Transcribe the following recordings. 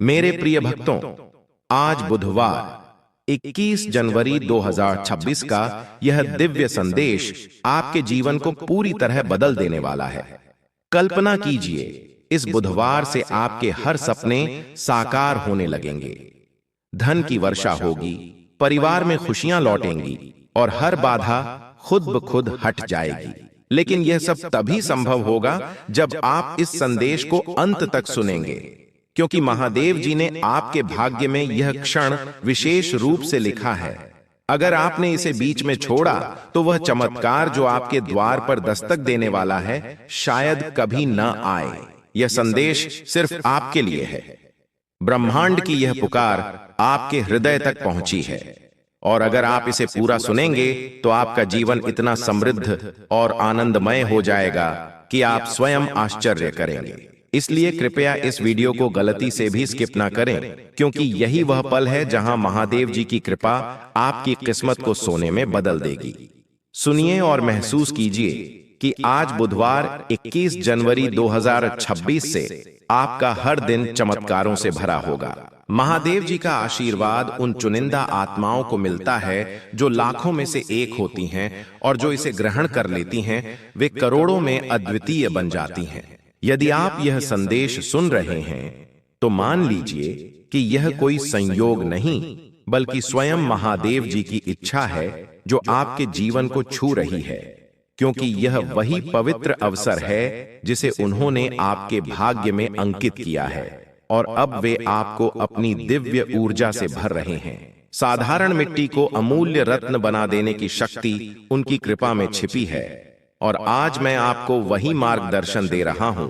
मेरे प्रिय भक्तों, आज बुधवार 21 जनवरी 2026 का यह दिव्य संदेश आपके जीवन को पूरी तरह बदल देने वाला है। कल्पना कीजिए, इस बुधवार से आपके हर सपने साकार होने लगेंगे। धन की वर्षा होगी, परिवार में खुशियां लौटेंगी और हर बाधा खुद ब खुद हट जाएगी। लेकिन यह सब तभी संभव होगा जब आप इस संदेश को अंत तक सुनेंगे, क्योंकि महादेव जी ने आपके भाग्य में यह क्षण विशेष रूप से लिखा है। अगर आपने इसे बीच में छोड़ा तो वह चमत्कार जो आपके द्वार पर दस्तक देने वाला है, शायद कभी न आए। यह संदेश सिर्फ आपके लिए है। ब्रह्मांड की यह पुकार आपके हृदय तक पहुंची है, और अगर आप इसे पूरा सुनेंगे तो आपका जीवन इतना समृद्ध और आनंदमय हो जाएगा कि आप स्वयं आश्चर्य करेंगे। इसलिए कृपया इस वीडियो को गलती से भी स्किप ना करें, क्योंकि यही वह पल है जहां महादेव जी की कृपा आपकी किस्मत को सोने में बदल देगी। सुनिए और महसूस कीजिए कि आज बुधवार 21 जनवरी 2026 से आपका हर दिन चमत्कारों से भरा होगा। महादेव जी का आशीर्वाद उन चुनिंदा आत्माओं को मिलता है जो लाखों में से एक होती हैं, और जो इसे ग्रहण कर लेती हैं वे करोड़ों में अद्वितीय बन जाती हैं। यदि आप यह संदेश सुन रहे हैं तो मान लीजिए कि यह कोई संयोग नहीं, बल्कि स्वयं महादेव जी की इच्छा है जो आपके जीवन को छू रही है, क्योंकि यह वही पवित्र अवसर है जिसे उन्होंने आपके भाग्य में अंकित किया है, और अब वे आपको अपनी दिव्य ऊर्जा से भर रहे हैं। साधारण मिट्टी को अमूल्य रत्न बना देने की शक्ति उनकी कृपा में छिपी है, और आज मैं आपको वही मार्गदर्शन दे रहा हूं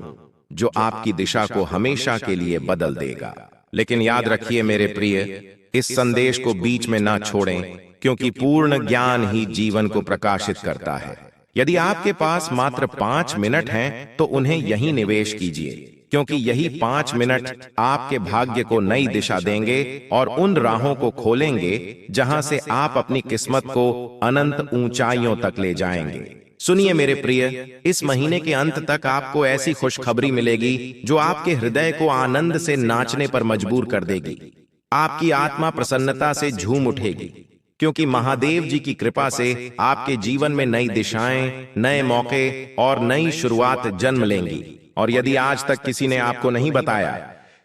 जो आपकी दिशा को हमेशा के लिए बदल देगा। लेकिन याद रखिए मेरे प्रिय, इस संदेश को बीच में ना छोड़ें, क्योंकि पूर्ण ज्ञान ही जीवन को प्रकाशित करता है। यदि आपके पास मात्र 5 मिनट हैं तो उन्हें यहीं निवेश कीजिए, क्योंकि यही 5 मिनट आपके भाग्य को नई दिशा देंगे और उन राहों को खोलेंगे जहां से आप अपनी किस्मत को अनंत ऊंचाइयों तक ले जाएंगे। सुनिए मेरे प्रिय, इस महीने के अंत तक आपको ऐसी खुशखबरी मिलेगी जो आपके हृदय को आनंद से नाचने पर मजबूर कर देगी। आपकी आत्मा प्रसन्नता से झूम उठेगी, क्योंकि महादेव जी की कृपा से आपके जीवन में नई दिशाएं, नए मौके और नई शुरुआत जन्म लेंगी। और यदि आज तक किसी ने आपको नहीं बताया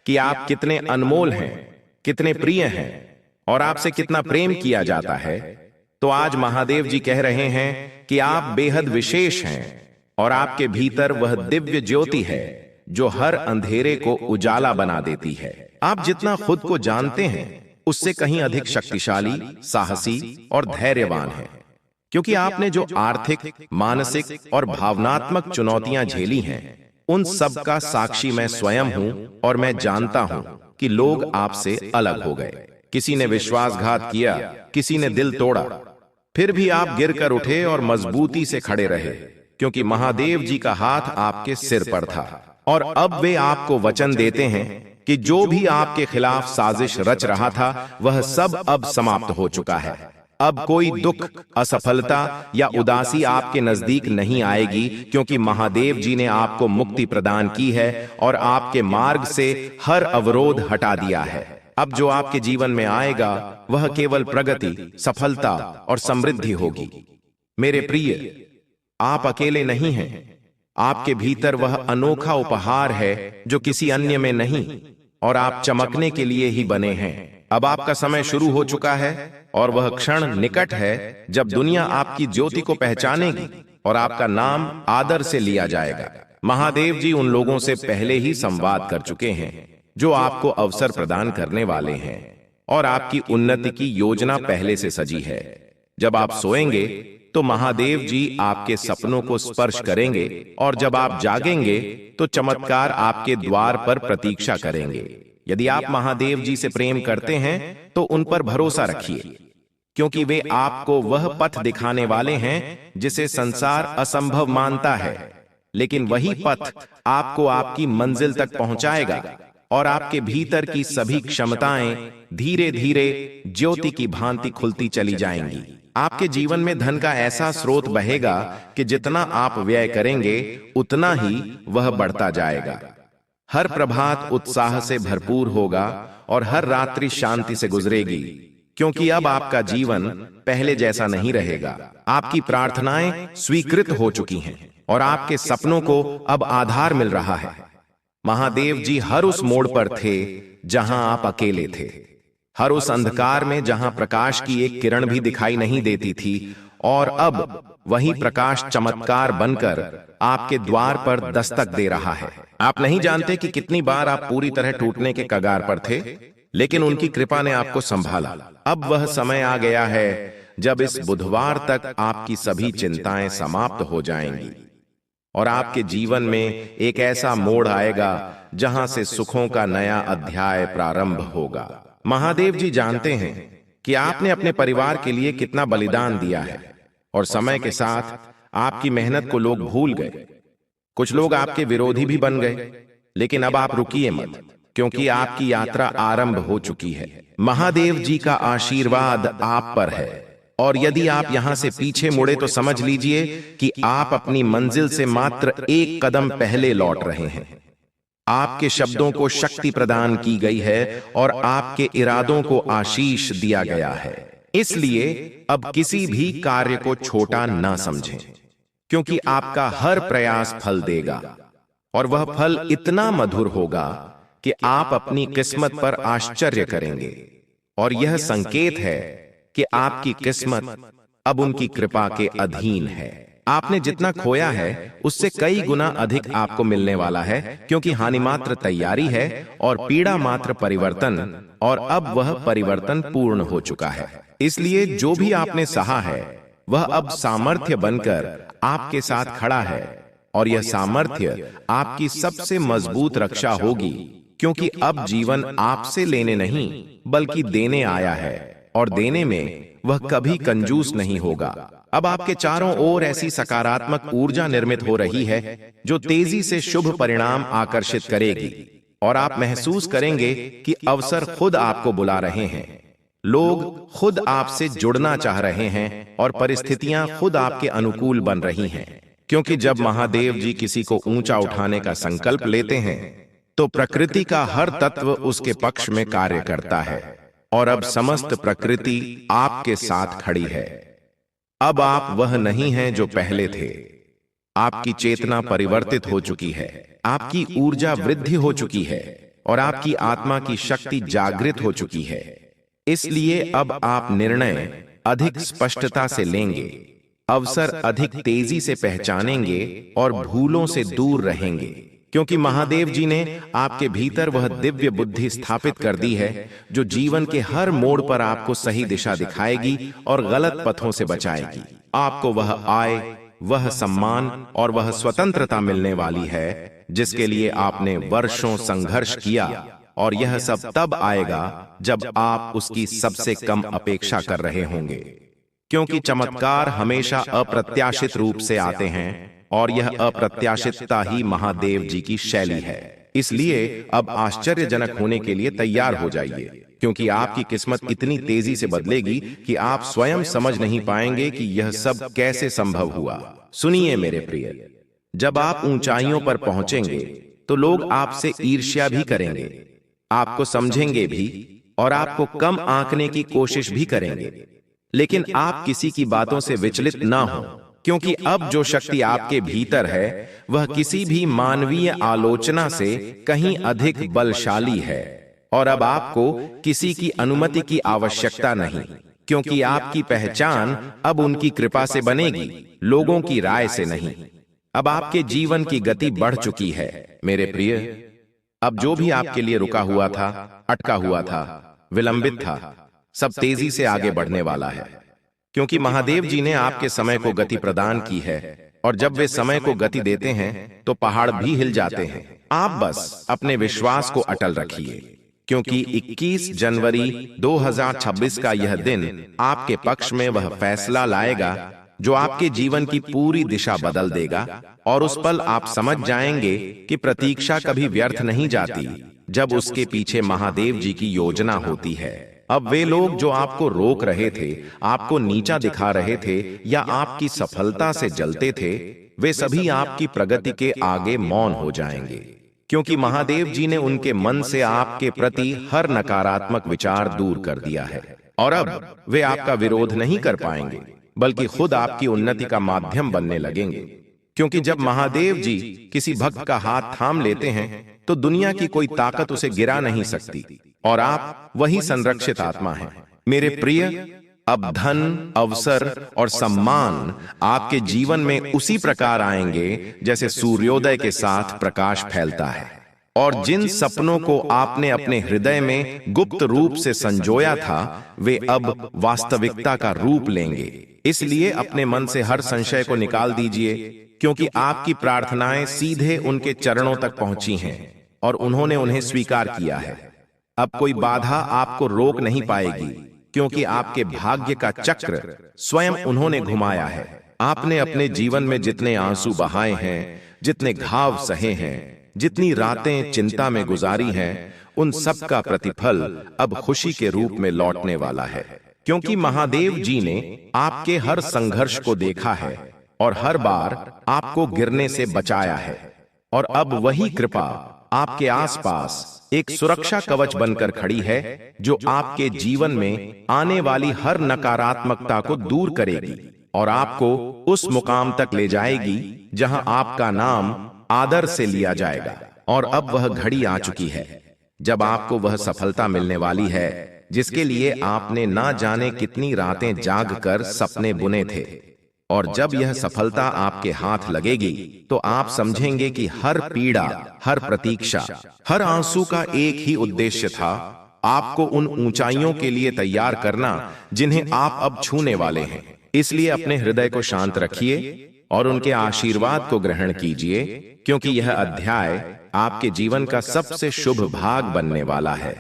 कि आप कितने अनमोल हैं, कितने प्रिय हैं और आपसे कितना प्रेम किया जाता है, तो आज महादेव जी कह रहे हैं कि आप बेहद विशेष हैं, और आपके भीतर वह दिव्य ज्योति है जो हर अंधेरे को उजाला बना देती है। आप जितना खुद को जानते हैं उससे कहीं अधिक शक्तिशाली, साहसी और धैर्यवान हैं, क्योंकि आपने जो आर्थिक, मानसिक और भावनात्मक चुनौतियां झेली हैं, उन सब का साक्षी मैं स्वयं हूं, और मैं जानता हूं कि लोग आपसे अलग हो गए। किसी ने विश्वासघात किया, किसी ने दिल तोड़ा, फिर भी आप गिरकर उठे और मजबूती से खड़े रहे, क्योंकि महादेव जी का हाथ आपके सिर पर था। और अब वे आपको वचन देते हैं कि जो भी आपके खिलाफ साजिश रच रहा था वह सब अब समाप्त हो चुका है। अब कोई दुख, असफलता या उदासी आपके नजदीक नहीं आएगी, क्योंकि महादेव जी ने आपको मुक्ति प्रदान की है और आपके मार्ग से हर अवरोध हटा दिया है। अब जो आपके जीवन में आएगा वह केवल प्रगति, सफलता और समृद्धि होगी। मेरे प्रिय, आप अकेले नहीं हैं। आपके भीतर वह अनोखा उपहार है जो किसी अन्य में नहीं, और आप चमकने के लिए ही बने हैं। अब आपका समय शुरू हो चुका है, और वह क्षण निकट है जब दुनिया आपकी ज्योति को पहचानेगी और आपका नाम आदर से लिया जाएगा। महादेव जी उन लोगों से पहले ही संवाद कर चुके हैं जो आपको अवसर प्रदान करने वाले हैं, और आपकी उन्नति की योजना पहले से सजी है। जब आप सोएंगे तो महादेव जी आपके सपनों को स्पर्श करेंगे, और जब आप जागेंगे तो चमत्कार आपके द्वार पर प्रतीक्षा करेंगे। यदि आप महादेव जी से प्रेम करते हैं तो उन पर भरोसा रखिए, क्योंकि वे आपको वह पथ दिखाने वाले हैं जिसे संसार असंभव मानता है, लेकिन वही पथ आपको आपकी मंजिल तक पहुंचाएगा, और आपके भीतर की सभी क्षमताएं धीरे धीरे ज्योति की भांति खुलती चली जाएंगी। आपके जीवन में धन का ऐसा स्रोत बहेगा कि जितना आप व्यय करेंगे उतना ही वह बढ़ता जाएगा। हर प्रभात उत्साह से भरपूर होगा और हर रात्रि शांति से गुजरेगी, क्योंकि अब आपका जीवन पहले जैसा नहीं रहेगा। आपकी प्रार्थनाएं स्वीकृत हो चुकी हैं और आपके सपनों को अब आधार मिल रहा है। महादेव जी हर उस मोड़ पर थे जहां आप अकेले थे, हर उस अंधकार में जहां प्रकाश की एक किरण भी दिखाई नहीं देती थी, और अब वही प्रकाश चमत्कार बनकर आपके द्वार पर दस्तक दे रहा है। आप नहीं जानते कि कितनी बार आप पूरी तरह टूटने के कगार पर थे, लेकिन उनकी कृपा ने आपको संभाला। अब वह समय आ गया है जब इस बुधवार तक आपकी सभी चिंताएं समाप्त हो जाएंगी और आपके जीवन में एक ऐसा मोड़ आएगा जहां से सुखों का नया अध्याय प्रारंभ होगा। महादेव जी जानते हैं कि आपने अपने परिवार के लिए कितना बलिदान दिया है, और समय के साथ आपकी मेहनत को लोग भूल गए। कुछ लोग आपके विरोधी भी बन गए, लेकिन अब आप रुकिए मत, क्योंकि आपकी यात्रा आरंभ हो चुकी है। महादेव जी का आशीर्वाद आप पर है, और यदि आप यहां से पीछे मुड़े तो समझ लीजिए कि आप अपनी मंजिल से मात्र एक कदम पहले लौट रहे हैं। आपके शब्दों को शक्ति प्रदान की गई है और आपके इरादों को आशीष दिया गया है। इसलिए अब किसी भी कार्य को छोटा ना समझें, क्योंकि आपका हर प्रयास फल देगा, और वह फल इतना मधुर होगा कि आप अपनी किस्मत पर आश्चर्य करेंगे। और यह संकेत है कि आपकी किस्मत अब उनकी कृपा के अधीन है। आपने जितना खोया है उससे कई गुना अधिक आपको मिलने वाला है, क्योंकि हानि मात्र तैयारी है और पीड़ा मात्र परिवर्तन, और अब वह परिवर्तन पूर्ण हो चुका है। इसलिए जो भी आपने सहा है वह अब सामर्थ्य बनकर आपके साथ खड़ा है, और यह सामर्थ्य आपकी सबसे मजबूत रक्षा होगी, क्योंकि अब जीवन आपसे लेने नहीं बल्कि देने आया है, और देने में वह कभी कंजूस नहीं होगा। अब आपके चारों ओर ऐसी सकारात्मक ऊर्जा निर्मित हो रही है जो तेजी से शुभ परिणाम आकर्षित करेगी, और आप महसूस करेंगे कि अवसर खुद आपको बुला रहे हैं, लोग खुद आपसे जुड़ना चाह रहे हैं, और परिस्थितियां खुद आपके अनुकूल बन रही हैं। क्योंकि जब महादेव जी किसी को ऊंचा उठाने का संकल्प लेते हैं तो प्रकृति का हर तत्व उसके पक्ष में कार्य करता है, और अब समस्त प्रकृति आपके साथ खड़ी है। अब आप वह नहीं हैं जो पहले थे। आपकी चेतना परिवर्तित हो चुकी है, आपकी ऊर्जा वृद्धि हो चुकी है, और आपकी आत्मा की शक्ति जागृत हो चुकी है। इसलिए अब आप निर्णय अधिक स्पष्टता से लेंगे, अवसर अधिक तेजी से पहचानेंगे, और भूलों से दूर रहेंगे, क्योंकि महादेव जी ने आपके भीतर वह दिव्य बुद्धि स्थापित कर दी है जो जीवन के हर मोड़ पर आपको सही दिशा दिखाएगी और गलत पथों से बचाएगी। आपको वह आय, वह सम्मान और वह स्वतंत्रता मिलने वाली है जिसके लिए आपने वर्षों संघर्ष किया, और यह सब तब आएगा जब आप उसकी सबसे कम अपेक्षा कर रहे होंगे, क्योंकि चमत्कार हमेशा अप्रत्याशित रूप से आते हैं, और यह अप्रत्याशितता ही महादेव जी की शैली है। इसलिए अब आश्चर्यजनक होने के लिए तैयार हो जाइए, क्योंकि आपकी किस्मत इतनी तेजी से बदलेगी कि आप स्वयं समझ नहीं पाएंगे कि यह सब कैसे संभव हुआ। सुनिए मेरे प्रिय, जब आप ऊंचाइयों पर पहुंचेंगे तो लोग आपसे ईर्ष्या भी करेंगे, आपको समझेंगे भी, और आपको कम आंकने की कोशिश भी करेंगे, लेकिन आप किसी की बातों से विचलित ना हो, क्योंकि अब जो शक्ति आपके भीतर है वह किसी भी मानवीय आलोचना से कहीं अधिक बलशाली है, और अब आपको किसी की अनुमति की आवश्यकता नहीं, क्योंकि आपकी पहचान अब उनकी कृपा से बनेगी, लोगों की राय से नहीं। अब आपके जीवन की गति बढ़ चुकी है मेरे प्रिय। अब जो भी आपके लिए रुका हुआ था, अटका हुआ था, विलंबित था, सब तेजी से आगे बढ़ने वाला है, क्योंकि महादेव जी ने आपके समय को गति प्रदान की है, और जब वे समय को गति देते हैं तो पहाड़ भी हिल जाते हैं। आप बस अपने विश्वास को अटल रखिए, क्योंकि 21 जनवरी 2026 का यह दिन आपके पक्ष में वह फैसला लाएगा जो आपके जीवन की पूरी दिशा बदल देगा, और उस पल आप समझ जाएंगे कि प्रतीक्षा कभी व्यर्थ नहीं जाती जब उसके पीछे महादेव जी की योजना होती है। अब वे लोग जो आपको रोक रहे थे, आपको नीचा दिखा रहे थे, या आपकी सफलता से जलते थे, वे सभी आपकी प्रगति के आगे मौन हो जाएंगे, क्योंकि महादेव जी ने उनके मन से आपके प्रति हर नकारात्मक विचार दूर कर दिया है और अब वे आपका विरोध नहीं कर पाएंगे, बल्कि खुद आपकी उन्नति का माध्यम बनने लगेंगे। क्योंकि जब महादेव जी किसी भक्त का हाथ थाम लेते हैं तो दुनिया की कोई ताकत उसे गिरा नहीं सकती और आप वही संरक्षित आत्मा हैं। मेरे प्रिय, अब धन, अवसर और सम्मान आपके जीवन में उसी प्रकार आएंगे जैसे सूर्योदय के साथ प्रकाश फैलता है। और जिन सपनों को आपने अपने हृदय में गुप्त रूप से संजोया था, वे अब वास्तविकता का रूप लेंगे। इसलिए अपने मन से हर संशय को निकाल दीजिए, क्योंकि आपकी प्रार्थनाएं सीधे उनके चरणों तक पहुंची हैं और उन्होंने उन्हें स्वीकार किया है। अब कोई बाधा आपको रोक नहीं पाएगी, क्योंकि आपके भाग्य का चक्र स्वयं उन्होंने घुमाया है। आपने अपने जीवन में जितने आंसू बहाए हैं, जितने घाव सहे हैं, जितनी रातें चिंता में गुजारी हैं, उन सब का प्रतिफल अब खुशी के रूप में लौटने वाला है। क्योंकि महादेव जी ने आपके हर संघर्ष को देखा है और हर बार आपको गिरने से बचाया है, और अब वही कृपा आपके आसपास एक सुरक्षा कवच बनकर खड़ी है, जो आपके जीवन में आने वाली हर नकारात्मकता को दूर करेगी और आपको उस मुकाम तक ले जाएगी जहां आपका नाम आदर से लिया जाएगा। और अब वह घड़ी आ चुकी है जब आपको वह सफलता मिलने वाली है जिसके लिए आपने ना जाने कितनी रातें जागकर सपने बुने थे। और जब यह सफलता आपके हाथ लगेगी तो आप समझेंगे कि हर पीड़ा, हर प्रतीक्षा, हर आंसू का एक ही उद्देश्य था, आपको उन ऊंचाइयों के लिए तैयार करना जिन्हें आप अब छूने वाले हैं। इसलिए अपने हृदय को शांत रखिए और उनके आशीर्वाद को ग्रहण कीजिए, क्योंकि यह अध्याय आपके जीवन का सबसे शुभ भाग बनने वाला है।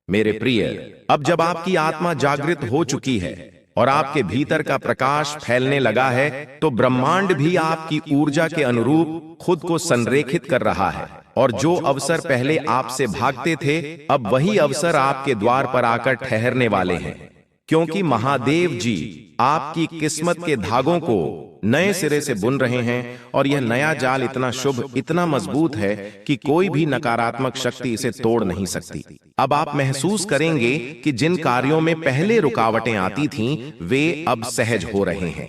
मेरे प्रिय, अब जब आपकी आत्मा जागृत हो चुकी है और आपके भीतर का प्रकाश फैलने लगा है, तो ब्रह्मांड भी आपकी ऊर्जा के अनुरूप खुद को संरेखित कर रहा है। और जो अवसर पहले आपसे भागते थे, अब वही अवसर आपके द्वार पर आकर ठहरने वाले हैं। क्योंकि महादेव जी आपकी किस्मत के धागों को नए सिरे से बुन रहे हैं, और यह नया जाल इतना शुभ, इतना मजबूत है कि कोई भी नकारात्मक शक्ति इसे तोड़ नहीं सकती। अब आप महसूस करेंगे कि जिन कार्यों में पहले रुकावटें आती थीं, वे अब सहज हो रहे हैं।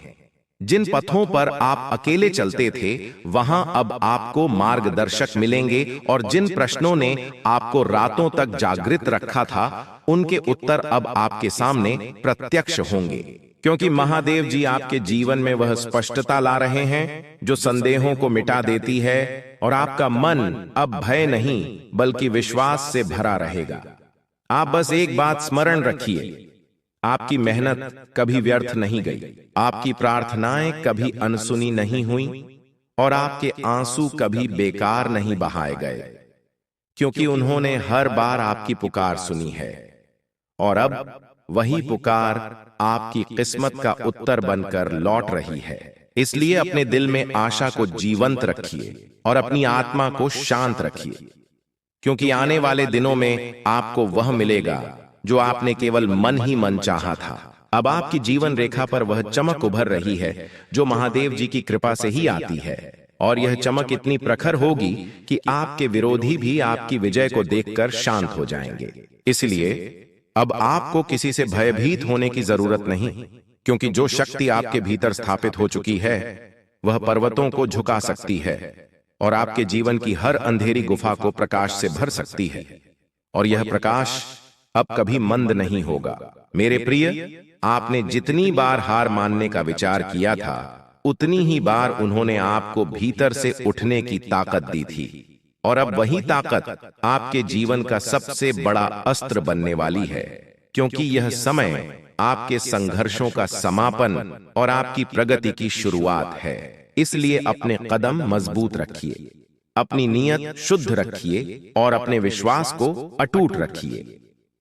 जिन पथों पर आप अकेले चलते थे, वहां अब आपको मार्गदर्शक मिलेंगे, और जिन प्रश्नों ने आपको रातों तक जागृत रखा था, उनके उत्तर अब आपके सामने प्रत्यक्ष होंगे। क्योंकि महादेव जी आपके जीवन में वह स्पष्टता ला रहे हैं जो संदेहों को मिटा देती है, और आपका मन अब भय नहीं बल्कि विश्वास से भरा रहेगा। आप बस एक बात स्मरण रखिए, आपकी मेहनत कभी व्यर्थ नहीं गई, आपकी प्रार्थनाएं कभी अनसुनी नहीं हुई, और आपके आंसू कभी बेकार नहीं बहाए गए, क्योंकि उन्होंने हर बार आपकी पुकार सुनी है। और अब वही पुकार आपकी किस्मत का उत्तर बनकर लौट रही है। इसलिए अपने दिल में आशा को जीवंत रखिए और अपनी आत्मा को शांत रखिए, क्योंकि आने वाले दिनों में आपको वह मिलेगा जो आपने केवल मन ही मन चाहा था। अब आपकी जीवन रेखा पर वह चमक उभर रही है जो महादेव जी की कृपा से ही आती है, और यह चमक इतनी प्रखर होगी कि आपके विरोधी भी आपकी विजय को देखकर शांत हो जाएंगे। इसलिए अब आपको किसी से भयभीत होने की जरूरत नहीं, क्योंकि जो शक्ति आपके भीतर स्थापित हो चुकी है वह पर्वतों को झुका सकती है और आपके जीवन की हर अंधेरी गुफा को प्रकाश से भर सकती है। और यह प्रकाश अब कभी मंद नहीं होगा। मेरे प्रिय, आपने जितनी बार हार मानने का विचार किया था, उतनी ही बार उन्होंने आपको भीतर से उठने की ताकत दी थी, और अब वही ताकत आपके जीवन का सबसे बड़ा अस्त्र बनने वाली है। क्योंकि यह समय आपके संघर्षों का समापन और आपकी प्रगति की शुरुआत है। इसलिए अपने कदम मजबूत रखिए, अपनी नीयत शुद्ध रखिए और अपने विश्वास को अटूट रखिए,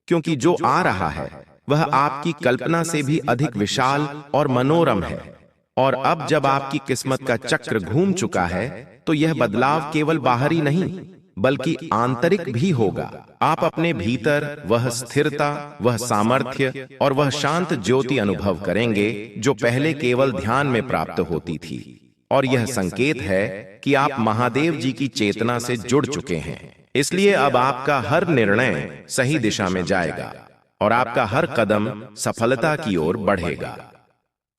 क्योंकि जो आ रहा है वह आपकी कल्पना से भी अधिक विशाल और मनोरम है। और अब जब आपकी किस्मत का चक्र घूम चुका है, तो यह बदलाव केवल बाहरी नहीं बल्कि आंतरिक भी होगा। आप अपने भीतर वह स्थिरता, वह सामर्थ्य और वह शांत ज्योति अनुभव करेंगे जो पहले केवल ध्यान में प्राप्त होती थी। और यह संकेत है कि आप महादेव जी की चेतना से जुड़ चुके हैं। इसलिए अब आपका हर निर्णय सही दिशा में जाएगा और आपका हर कदम सफलता की ओर बढ़ेगा।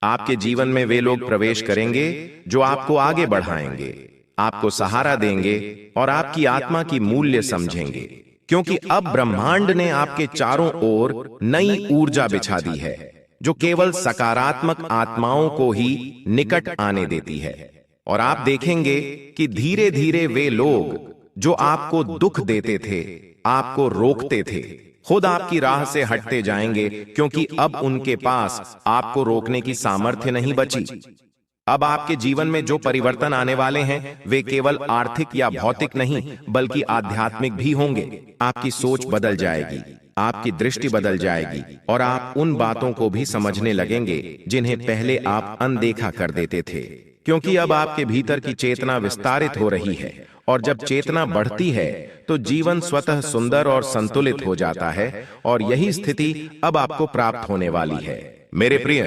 आपके जीवन में वे लोग प्रवेश करेंगे जो आपको आगे बढ़ाएंगे, आपको सहारा देंगे और आपकी आत्मा की मूल्य समझेंगे, क्योंकि अब ब्रह्मांड ने आपके चारों ओर नई ऊर्जा बिछा दी है जो केवल सकारात्मक आत्माओं को ही निकट आने देती है। और आप देखेंगे कि धीरे धीरे वे लोग जो आपको दुख देते थे, आपको रोकते थे, खुद आपकी राह से हटते जाएंगे, क्योंकि अब उनके पास आपको रोकने की सामर्थ्य नहीं बची। अब आपके जीवन में जो परिवर्तन आने वाले हैं वे केवल आर्थिक या भौतिक नहीं बल्कि आध्यात्मिक भी होंगे। आपकी सोच बदल जाएगी, आपकी दृष्टि बदल जाएगी और आप उन बातों को भी समझने लगेंगे जिन्हें पहले आप अनदेखा कर देते थे, क्योंकि अब आपके भीतर की चेतना विस्तारित हो रही है। और जब चेतना बढ़ती है तो जीवन स्वतः सुंदर और संतुलित हो जाता है, और यही स्थिति अब आपको प्राप्त होने वाली है। मेरे प्रिय,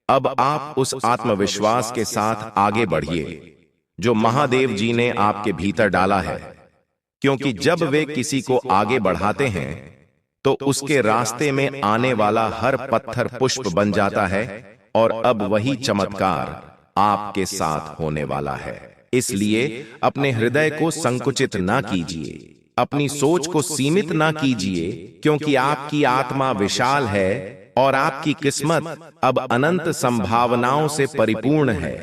अब आप उस आत्मविश्वास के साथ आगे बढ़िए जो महादेव जी ने आपके भीतर डाला है, क्योंकि जब वे किसी को आगे बढ़ाते हैं तो उसके रास्ते में आने वाला हर पत्थर पुष्प बन जाता है, और अब वही चमत्कार आपके साथ होने वाला है। इसलिए अपने हृदय को संकुचित ना कीजिए, अपनी सोच को सीमित ना कीजिए, क्योंकि आपकी आत्मा विशाल है और आपकी किस्मत अब अनंत संभावनाओं से परिपूर्ण है।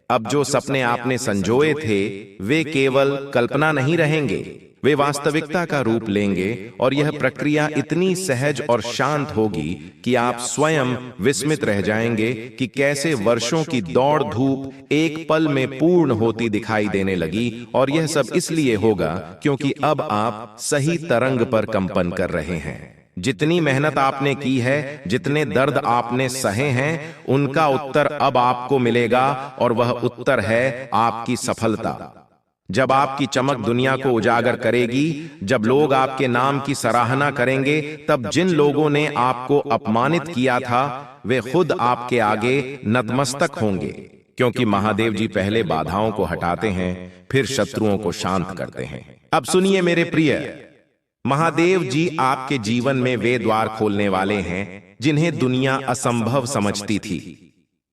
अब जो सपने आपने संजोए थे वे केवल कल्पना नहीं रहेंगे, वे वास्तविकता का रूप लेंगे। और यह प्रक्रिया इतनी सहज और शांत होगी कि आप स्वयं विस्मित रह जाएंगे कि कैसे वर्षों की दौड़ धूप एक पल में पूर्ण होती दिखाई देने लगी। और यह सब इसलिए होगा क्योंकि अब आप सही तरंग पर कंपन कर रहे हैं। जितनी मेहनत आपने की है, जितने दर्द आपने सहे हैं, उनका उत्तर अब आपको मिलेगा, और वह उत्तर है आपकी सफलता। जब आपकी चमक दुनिया को उजागर करेगी, जब लोग आपके नाम की सराहना करेंगे, तब जिन लोगों ने आपको अपमानित किया था वे खुद आपके आगे नतमस्तक होंगे, क्योंकि महादेव जी पहले बाधाओं को हटाते हैं, फिर शत्रुओं को शांत करते हैं। अब सुनिए मेरे प्रिय, महादेव जी आपके जीवन में वे द्वार खोलने वाले हैं जिन्हें दुनिया असंभव समझती थी,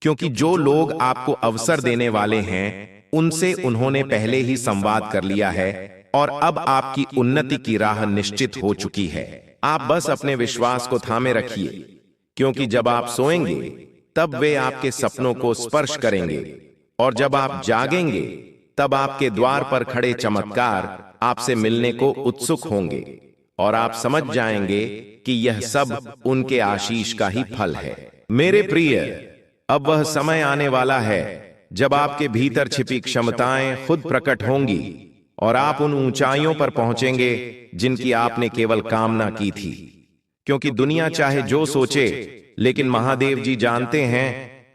क्योंकि जो लोग आपको अवसर देने वाले हैं उनसे उन्होंने पहले ही संवाद कर लिया है, और अब आपकी उन्नति की राह निश्चित हो चुकी है। आप बस अपने विश्वास को थामे रखिए, क्योंकि जब आप सोएंगे तब वे आपके सपनों को स्पर्श करेंगे, और जब आप जागेंगे तब आपके द्वार पर खड़े चमत्कार आपसे मिलने को उत्सुक होंगे, और आप समझ जाएंगे कि यह सब उनके आशीष का ही फल है। मेरे प्रिय, अब वह समय आने वाला है जब आपके भीतर छिपी क्षमताएं खुद प्रकट होंगी, और आप उन ऊंचाइयों पर पहुंचेंगे जिनकी आपने केवल कामना की थी। क्योंकि दुनिया चाहे जो सोचे, लेकिन महादेव जी जानते हैं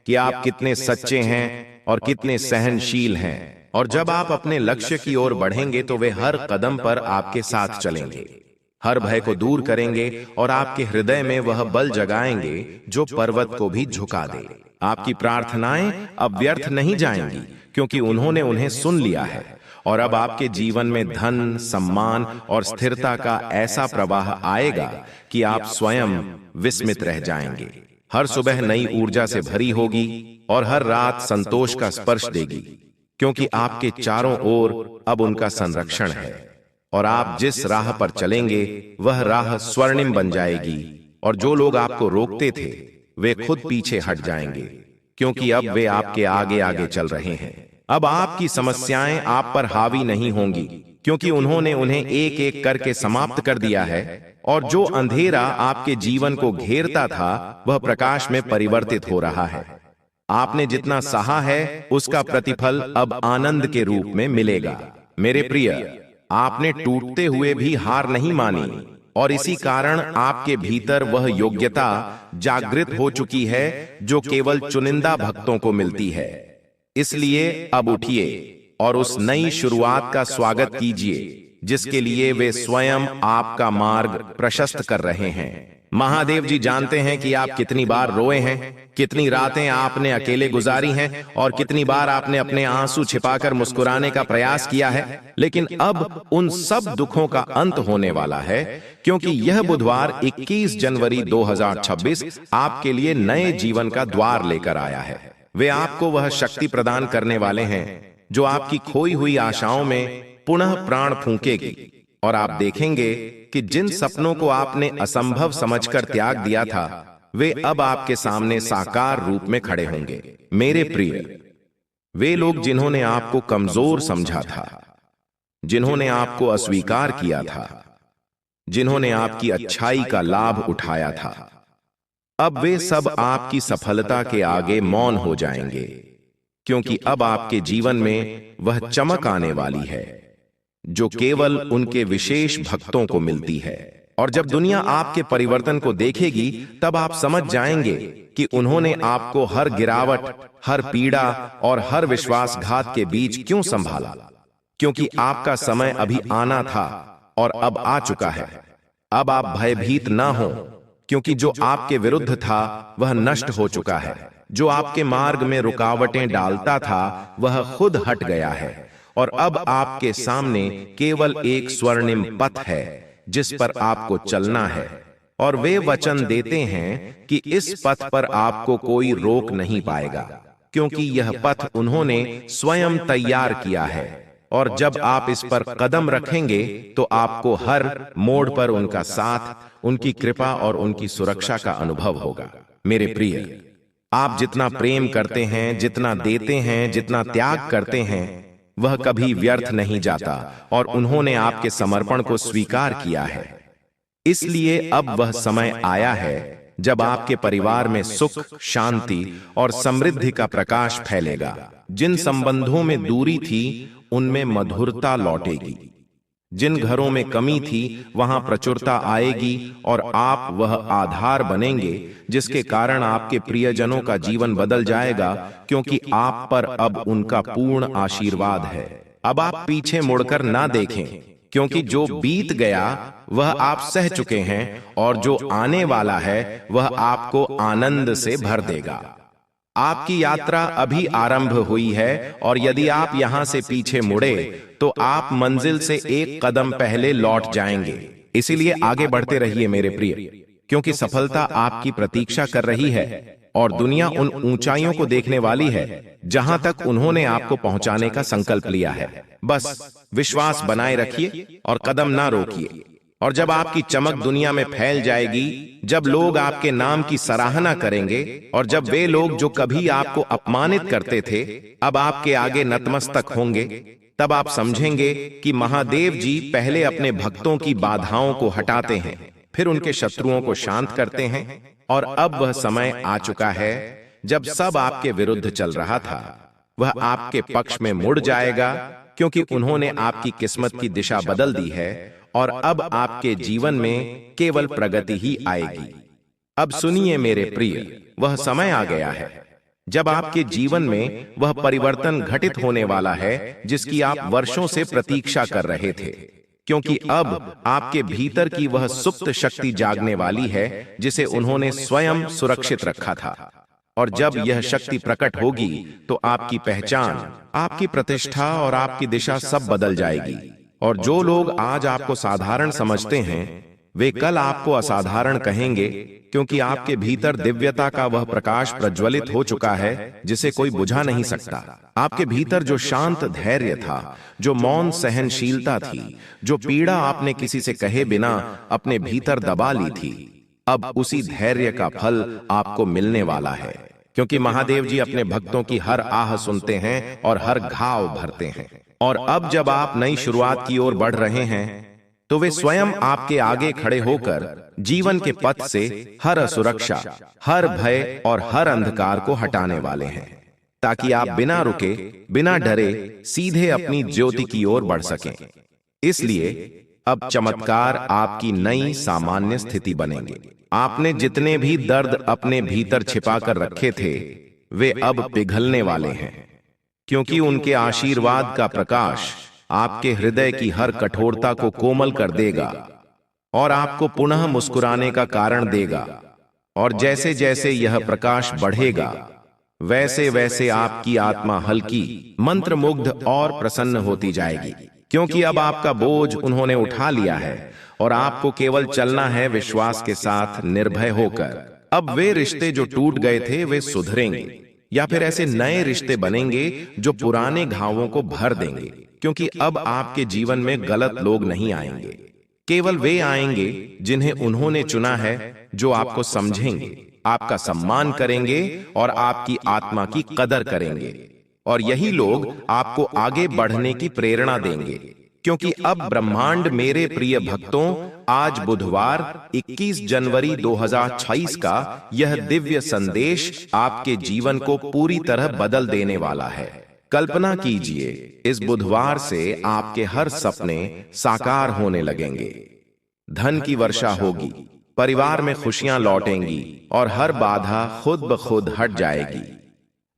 कि आप कितने सच्चे हैं और कितने सहनशील हैं। और जब आप अपने लक्ष्य की ओर बढ़ेंगे तो वे हर कदम पर आपके साथ चलेंगे, हर भय को दूर करेंगे, और आपके हृदय में वह बल जगाएंगे जो पर्वत को भी झुका दे। आपकी प्रार्थनाएं अब व्यर्थ नहीं जाएंगी, क्योंकि उन्होंने उन्हें सुन लिया है। और अब आपके जीवन में धन, सम्मान और स्थिरता का ऐसा प्रवाह आएगा कि आप स्वयं विस्मित रह जाएंगे। हर सुबह नई ऊर्जा से भरी होगी और हर रात संतोष का स्पर्श देगी, क्योंकि आपके चारों ओर अब उनका संरक्षण है। और आप जिस राह पर चलेंगे वह राह स्वर्णिम बन जाएगी, और जो लोग आपको रोकते थे वे खुद पीछे हट जाएंगे, क्योंकि अब वे आपके आगे आगे चल रहे हैं। अब आपकी समस्याएं आप पर हावी नहीं होंगी, क्योंकि उन्होंने उन्हें एक एक करके समाप्त कर दिया है, और जो अंधेरा आपके जीवन को घेरता था वह प्रकाश में परिवर्तित हो रहा है। आपने जितना सहा है उसका प्रतिफल अब आनंद के रूप में मिलेगा। मेरे प्रिय, आपने टूटते हुए भी हार नहीं मानी, और इसी कारण आपके भीतर वह योग्यता जागृत हो चुकी है जो केवल चुनिंदा भक्तों को मिलती है। इसलिए अब उठिए और उस नई शुरुआत का स्वागत कीजिए जिसके लिए वे स्वयं आपका मार्ग प्रशस्त कर रहे हैं। महादेव जी जानते हैं कि आप कितनी बार रोए हैं, कितनी रातें आपने अकेले गुजारी हैं और कितनी बार आपने अपने आंसू छिपाकर मुस्कुराने का प्रयास किया है। लेकिन अब उन सब दुखों का अंत होने वाला है, क्योंकि यह बुधवार 21 जनवरी 2026 आपके लिए नए जीवन का द्वार लेकर आया है। वे आपको वह शक्ति प्रदान करने वाले हैं जो आपकी खोई हुई आशाओं में पुनः प्राण फूंकेगी, और आप देखेंगे कि जिन सपनों को आपने असंभव समझकर त्याग दिया था, वे अब आपके सामने साकार रूप में खड़े होंगे। मेरे प्रिय, वे लोग जिन्होंने आपको कमजोर समझा था, जिन्होंने आपको अस्वीकार किया था, जिन्होंने आपकी अच्छाई का लाभ उठाया था, अब वे सब आपकी सफलता के आगे मौन हो जाएंगे, क्योंकि अब आपके जीवन में वह चमक आने वाली है जो केवल उनके विशेष भक्तों को मिलती है। और जब दुनिया आपके परिवर्तन को देखेगी, तब आप समझ जाएंगे कि उन्होंने आपको हर गिरावट, हर पीड़ा और हर विश्वासघात के बीच क्यों संभाला, क्योंकि आपका समय अभी आना था और अब आ चुका है। अब आप भयभीत ना हो, क्योंकि जो आपके विरुद्ध था वह नष्ट हो चुका है। जो आपके मार्ग में रुकावटें डालता था वह खुद हट गया है, और अब आपके सामने केवल एक स्वर्णिम पथ है जिस पर आपको चलना है। और वे वचन देते हैं कि इस पथ पर आपको कोई रोक नहीं पाएगा, क्योंकि यह पथ उन्होंने स्वयं तैयार किया है। और जब आप इस पर कदम रखेंगे तो आपको हर मोड़ पर उनका साथ, उनकी कृपा और उनकी सुरक्षा का अनुभव होगा। मेरे प्रिय, आप जितना प्रेम करते हैं, जितना देते हैं, जितना त्याग करते हैं, वह कभी व्यर्थ नहीं जाता, और उन्होंने आपके समर्पण को स्वीकार किया है। इसलिए अब वह समय आया है जब आपके परिवार में सुख, शांति और समृद्धि का प्रकाश फैलेगा। जिन संबंधों में दूरी थी उनमें मधुरता लौटेगी, जिन घरों में कमी थी वहां प्रचुरता आएगी, और आप वह आधार बनेंगे जिसके कारण आपके प्रियजनों का जीवन बदल जाएगा, क्योंकि आप पर अब उनका पूर्ण आशीर्वाद है। अब आप पीछे मुड़कर ना देखें, क्योंकि जो बीत गया वह आप सह चुके हैं, और जो आने वाला है वह आपको आनंद से भर देगा। आपकी यात्रा अभी आरंभ हुई है, और यदि आप यहां से पीछे मुड़े तो आप मंजिल से एक कदम पहले लौट जाएंगे। इसीलिए आगे बढ़ते रहिए मेरे प्रिय, क्योंकि सफलता आपकी प्रतीक्षा कर रही है, और दुनिया उन ऊंचाइयों को देखने वाली है जहां तक उन्होंने आपको पहुंचाने का संकल्प लिया है। बस विश्वास बनाए रखिए और कदम ना रोकिए। और जब आपकी चमक दुनिया में फैल जाएगी, जब लोग आपके नाम की सराहना करेंगे, और जब वे लोग जो कभी आपको अपमानित करते थे अब आपके आगे नतमस्तक होंगे, तब आप समझेंगे कि महादेव जी पहले अपने भक्तों की बाधाओं को हटाते हैं, फिर उनके शत्रुओं को शांत करते हैं। और अब वह समय आ चुका है जब सब आपके विरुद्ध चल रहा था वह आपके पक्ष में मुड़ जाएगा, क्योंकि उन्होंने आपकी किस्मत की दिशा बदल दी है, और अब आपके जीवन में केवल प्रगति ही आएगी। अब सुनिए मेरे प्रिय, वह समय आ गया है जब आपके जीवन में वह परिवर्तन घटित होने वाला है जिसकी आप वर्षों से प्रतीक्षा कर रहे थे, क्योंकि अब आपके भीतर की वह सुप्त शक्ति जागने वाली है जिसे उन्होंने स्वयं सुरक्षित रखा था। और जब यह शक्ति प्रकट होगी तो आपकी पहचान, आपकी प्रतिष्ठा और आपकी दिशा सब बदल जाएगी। और जो लोग आज आपको साधारण समझते हैं वे कल आपको असाधारण कहेंगे, क्योंकि आपके भीतर दिव्यता का वह प्रकाश प्रज्वलित हो चुका है जिसे कोई बुझा नहीं सकता। आपके भीतर जो शांत धैर्य था, जो मौन सहनशीलता थी, जो पीड़ा आपने किसी से कहे बिना अपने भीतर दबा ली थी, अब उसी धैर्य का फल आपको मिलने वाला है, क्योंकि महादेव जी अपने भक्तों की हर आह सुनते हैं और हर घाव भरते हैं। और अब जब आप नई शुरुआत की ओर बढ़ रहे हैं तो वे स्वयं आपके आगे खड़े होकर जीवन के पथ से हर असुरक्षा, हर भय और हर अंधकार को हटाने वाले हैं, ताकि आप बिना रुके, बिना डरे सीधे अपनी ज्योति की ओर बढ़ सकें। इसलिए अब चमत्कार आपकी नई सामान्य स्थिति बनेंगे। आपने जितने भी दर्द अपने भीतर छिपा कर रखे थे वे अब पिघलने वाले हैं, क्योंकि उनके आशीर्वाद का प्रकाश आपके हृदय की हर कठोरता को कोमल कर देगा और आपको पुनः मुस्कुराने का कारण देगा। और जैसे जैसे यह प्रकाश बढ़ेगा, वैसे वैसे आपकी आत्मा हल्की, मंत्रमुग्ध और प्रसन्न होती जाएगी, क्योंकि अब आपका बोझ उन्होंने उठा लिया है और आपको केवल चलना है विश्वास के साथ, निर्भय होकर। अब वे रिश्ते जो टूट गए थे वे सुधरेंगे, या फिर ऐसे नए रिश्ते बनेंगे जो पुराने घावों को भर देंगे, क्योंकि अब आपके जीवन में गलत लोग नहीं आएंगे। केवल वे आएंगे जिन्हें उन्होंने चुना है, जो आपको समझेंगे, आपका सम्मान करेंगे और आपकी आत्मा की कदर करेंगे। और यही लोग आपको आगे बढ़ने की प्रेरणा देंगे, क्योंकि अब ब्रह्मांड मेरे प्रिय भक्तों, आज बुधवार 21 जनवरी 2026 का यह दिव्य संदेश आपके जीवन को पूरी तरह बदल देने वाला है। कल्पना कीजिए, इस बुधवार से आपके हर सपने साकार होने लगेंगे, धन की वर्षा होगी, परिवार में खुशियां लौटेंगी और हर बाधा खुद ब खुद हट जाएगी।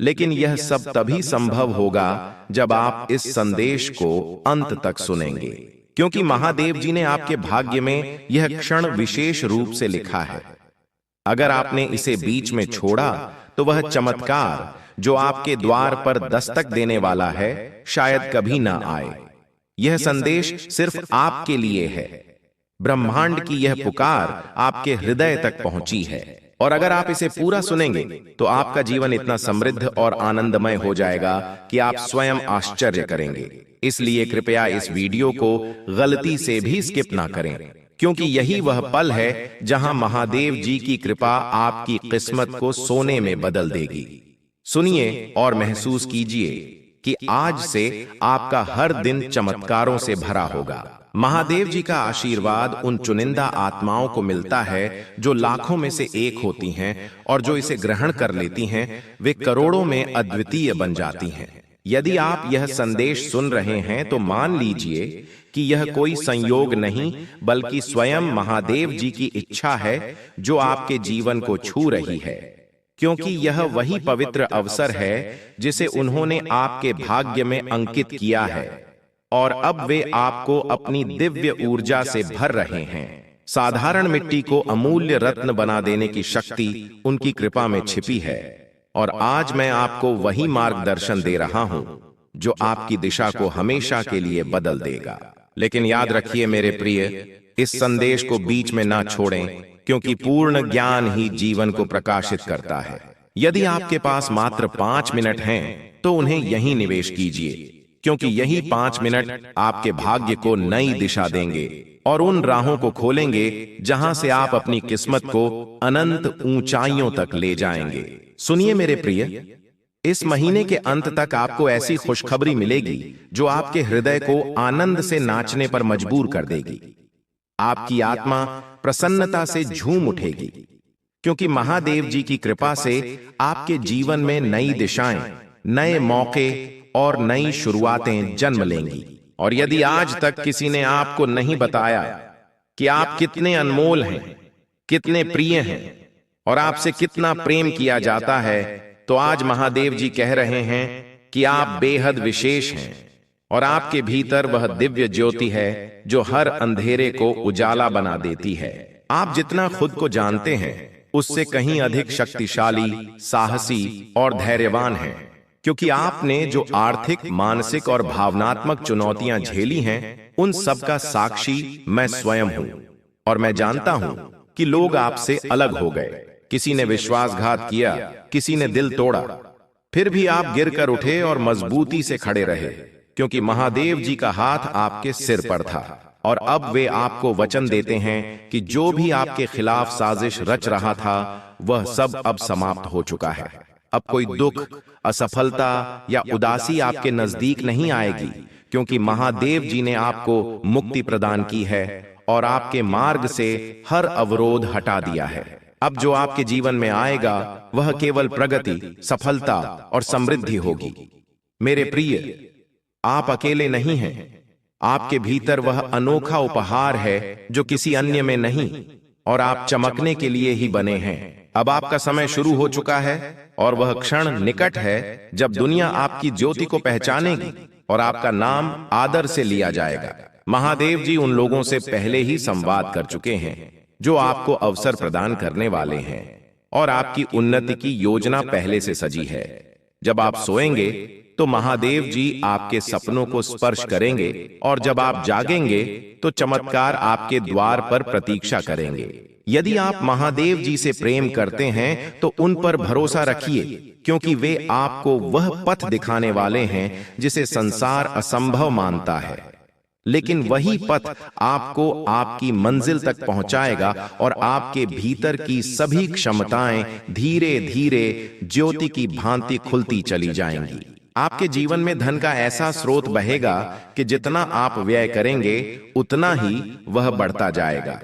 लेकिन यह सब तभी संभव होगा जब आप इस संदेश को अंत तक सुनेंगे, क्योंकि महादेव जी ने आपके भाग्य में यह क्षण विशेष रूप से लिखा है। अगर आपने इसे बीच में छोड़ा तो वह चमत्कार जो आपके द्वार पर दस्तक देने वाला है, शायद कभी ना आए। यह संदेश सिर्फ आपके लिए है। ब्रह्मांड की यह पुकार आपके हृदय तक पहुंची है, और अगर आप इसे पूरा सुनेंगे तो आपका जीवन इतना समृद्ध और आनंदमय हो जाएगा कि आप स्वयं आश्चर्य करेंगे। इसलिए कृपया इस वीडियो को गलती से भी स्किप ना करें, क्योंकि यही वह पल है जहां महादेव जी की कृपा आपकी किस्मत को सोने में बदल देगी। सुनिए और महसूस कीजिए कि आज से आपका हर दिन चमत्कारों से भरा होगा। महादेव जी का आशीर्वाद उन चुनिंदा आत्माओं को मिलता है जो लाखों में से एक होती हैं, और जो इसे ग्रहण कर लेती हैं वे करोड़ों में अद्वितीय बन जाती हैं। यदि आप यह संदेश सुन रहे हैं तो मान लीजिए कि यह कोई संयोग नहीं, बल्कि स्वयं महादेव जी की इच्छा है जो आपके जीवन को छू रही है, क्योंकि यह वही पवित्र अवसर है जिसे उन्होंने आपके भाग्य में अंकित किया है, और अब वे आपको अपनी दिव्य ऊर्जा से भर रहे हैं। साधारण मिट्टी को अमूल्य रत्न बना देने की शक्ति उनकी कृपा में छिपी है, और आज मैं आपको वही मार्गदर्शन दे रहा हूं जो आपकी दिशा को हमेशा के लिए बदल देगा। लेकिन याद रखिए मेरे प्रिय, इस संदेश को बीच में ना छोड़ें, क्योंकि पूर्ण ज्ञान ही जीवन को प्रकाशित करता है। यदि आपके पास मात्र 5 मिनट हैं तो उन्हें यहीं निवेश कीजिए, क्योंकि यही 5 मिनट आपके भाग्य को नई दिशा देंगे और उन राहों को खोलेंगे जहां से आप अपनी किस्मत को अनंत ऊंचाइयों तक ले जाएंगे। सुनिए मेरे प्रिय, इस महीने के अंत तक आपको ऐसी खुशखबरी मिलेगी जो आपके हृदय को आनंद से नाचने पर मजबूर कर देगी। आपकी आत्मा प्रसन्नता से झूम उठेगी, क्योंकि महादेव जी की कृपा से आपके जीवन में नई दिशाएं, नए मौके और नई शुरुआतें जन्म लेंगी। और यदि आज तक किसी ने आपको नहीं बताया कि आप कितने अनमोल हैं, कितने प्रिय हैं और आपसे कितना प्रेम किया जाता है, तो आज महादेव जी कह रहे हैं कि आप बेहद विशेष हैं, और आपके भीतर वह दिव्य ज्योति है जो हर अंधेरे को उजाला बना देती है। आप जितना खुद को जानते हैं उससे कहीं अधिक शक्तिशाली, साहसी और धैर्यवान हैं, क्योंकि आपने जो आर्थिक, मानसिक और भावनात्मक चुनौतियां झेली हैं, उन सब का साक्षी मैं स्वयं हूं। और मैं जानता हूं कि लोग आपसे अलग हो गए, किसी ने विश्वासघात किया, किसी ने दिल तोड़ा, फिर भी आप गिरकर उठे और मजबूती से खड़े रहे, क्योंकि महादेव जी का हाथ आपके सिर पर था। और अब वे आपको वचन देते हैं कि जो भी आपके खिलाफ साजिश रच रहा था वह सब अब समाप्त हो चुका है। अब कोई दुख, असफलता या उदासी आपके नजदीक नहीं आएगी, क्योंकि महादेव जी ने आपको मुक्ति प्रदान की है और आपके मार्ग से हर अवरोध हटा दिया है। अब जो आपके जीवन में आएगा वह केवल प्रगति, सफलता और समृद्धि होगी। मेरे प्रिय, आप अकेले नहीं हैं। आपके भीतर वह अनोखा उपहार है जो किसी अन्य में नहीं, और आप चमकने के लिए ही बने हैं। अब आपका समय शुरू हो चुका है और वह क्षण निकट है जब दुनिया आपकी ज्योति को पहचानेगी। और आपका नाम आदर से लिया जाएगा। महादेव जी उन लोगों से पहले ही संवाद कर चुके हैं जो आपको अवसर प्रदान करने वाले हैं और आपकी उन्नति की योजना पहले से सजी है। जब आप सोएंगे तो महादेव जी आपके सपनों को स्पर्श करेंगे और जब आप जागेंगे तो चमत्कार आपके द्वार पर प्रतीक्षा करेंगे। यदि आप महादेव जी से प्रेम करते हैं तो उन पर भरोसा रखिए, क्योंकि वे आपको वह पथ दिखाने वाले हैं जिसे संसार असंभव मानता है, लेकिन वही पथ आपको आपकी मंजिल तक पहुंचाएगा और आपके भीतर की सभी क्षमताएं धीरे धीरे ज्योति की भांति खुलती चली जाएंगी। आपके जीवन में धन का ऐसा स्रोत बहेगा कि जितना आप व्यय करेंगे उतना ही वह बढ़ता जाएगा।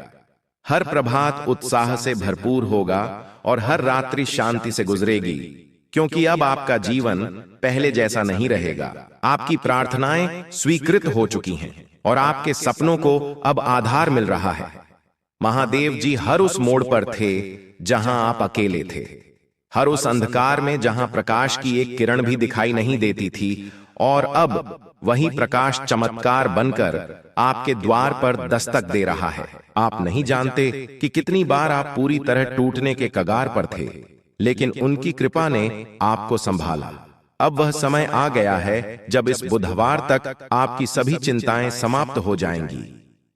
हर प्रभात उत्साह से भरपूर होगा और हर रात्रि शांति से गुजरेगी, क्योंकि अब आपका जीवन पहले जैसा नहीं रहेगा। आपकी प्रार्थनाएं स्वीकृत हो चुकी हैं और आपके सपनों को अब आधार मिल रहा है। महादेव जी हर उस मोड़ पर थे जहां आप अकेले थे, हर उस अंधकार में जहां प्रकाश की एक किरण भी दिखाई नहीं देती थी, और अब वही प्रकाश चमत्कार बनकर आपके द्वार पर दस्तक दे रहा है। आप नहीं जानते कि कितनी बार आप पूरी तरह टूटने के कगार पर थे, लेकिन उनकी कृपा ने आपको संभाला। अब वह समय आ गया है जब इस बुधवार तक आपकी सभी चिंताएं समाप्त हो जाएंगी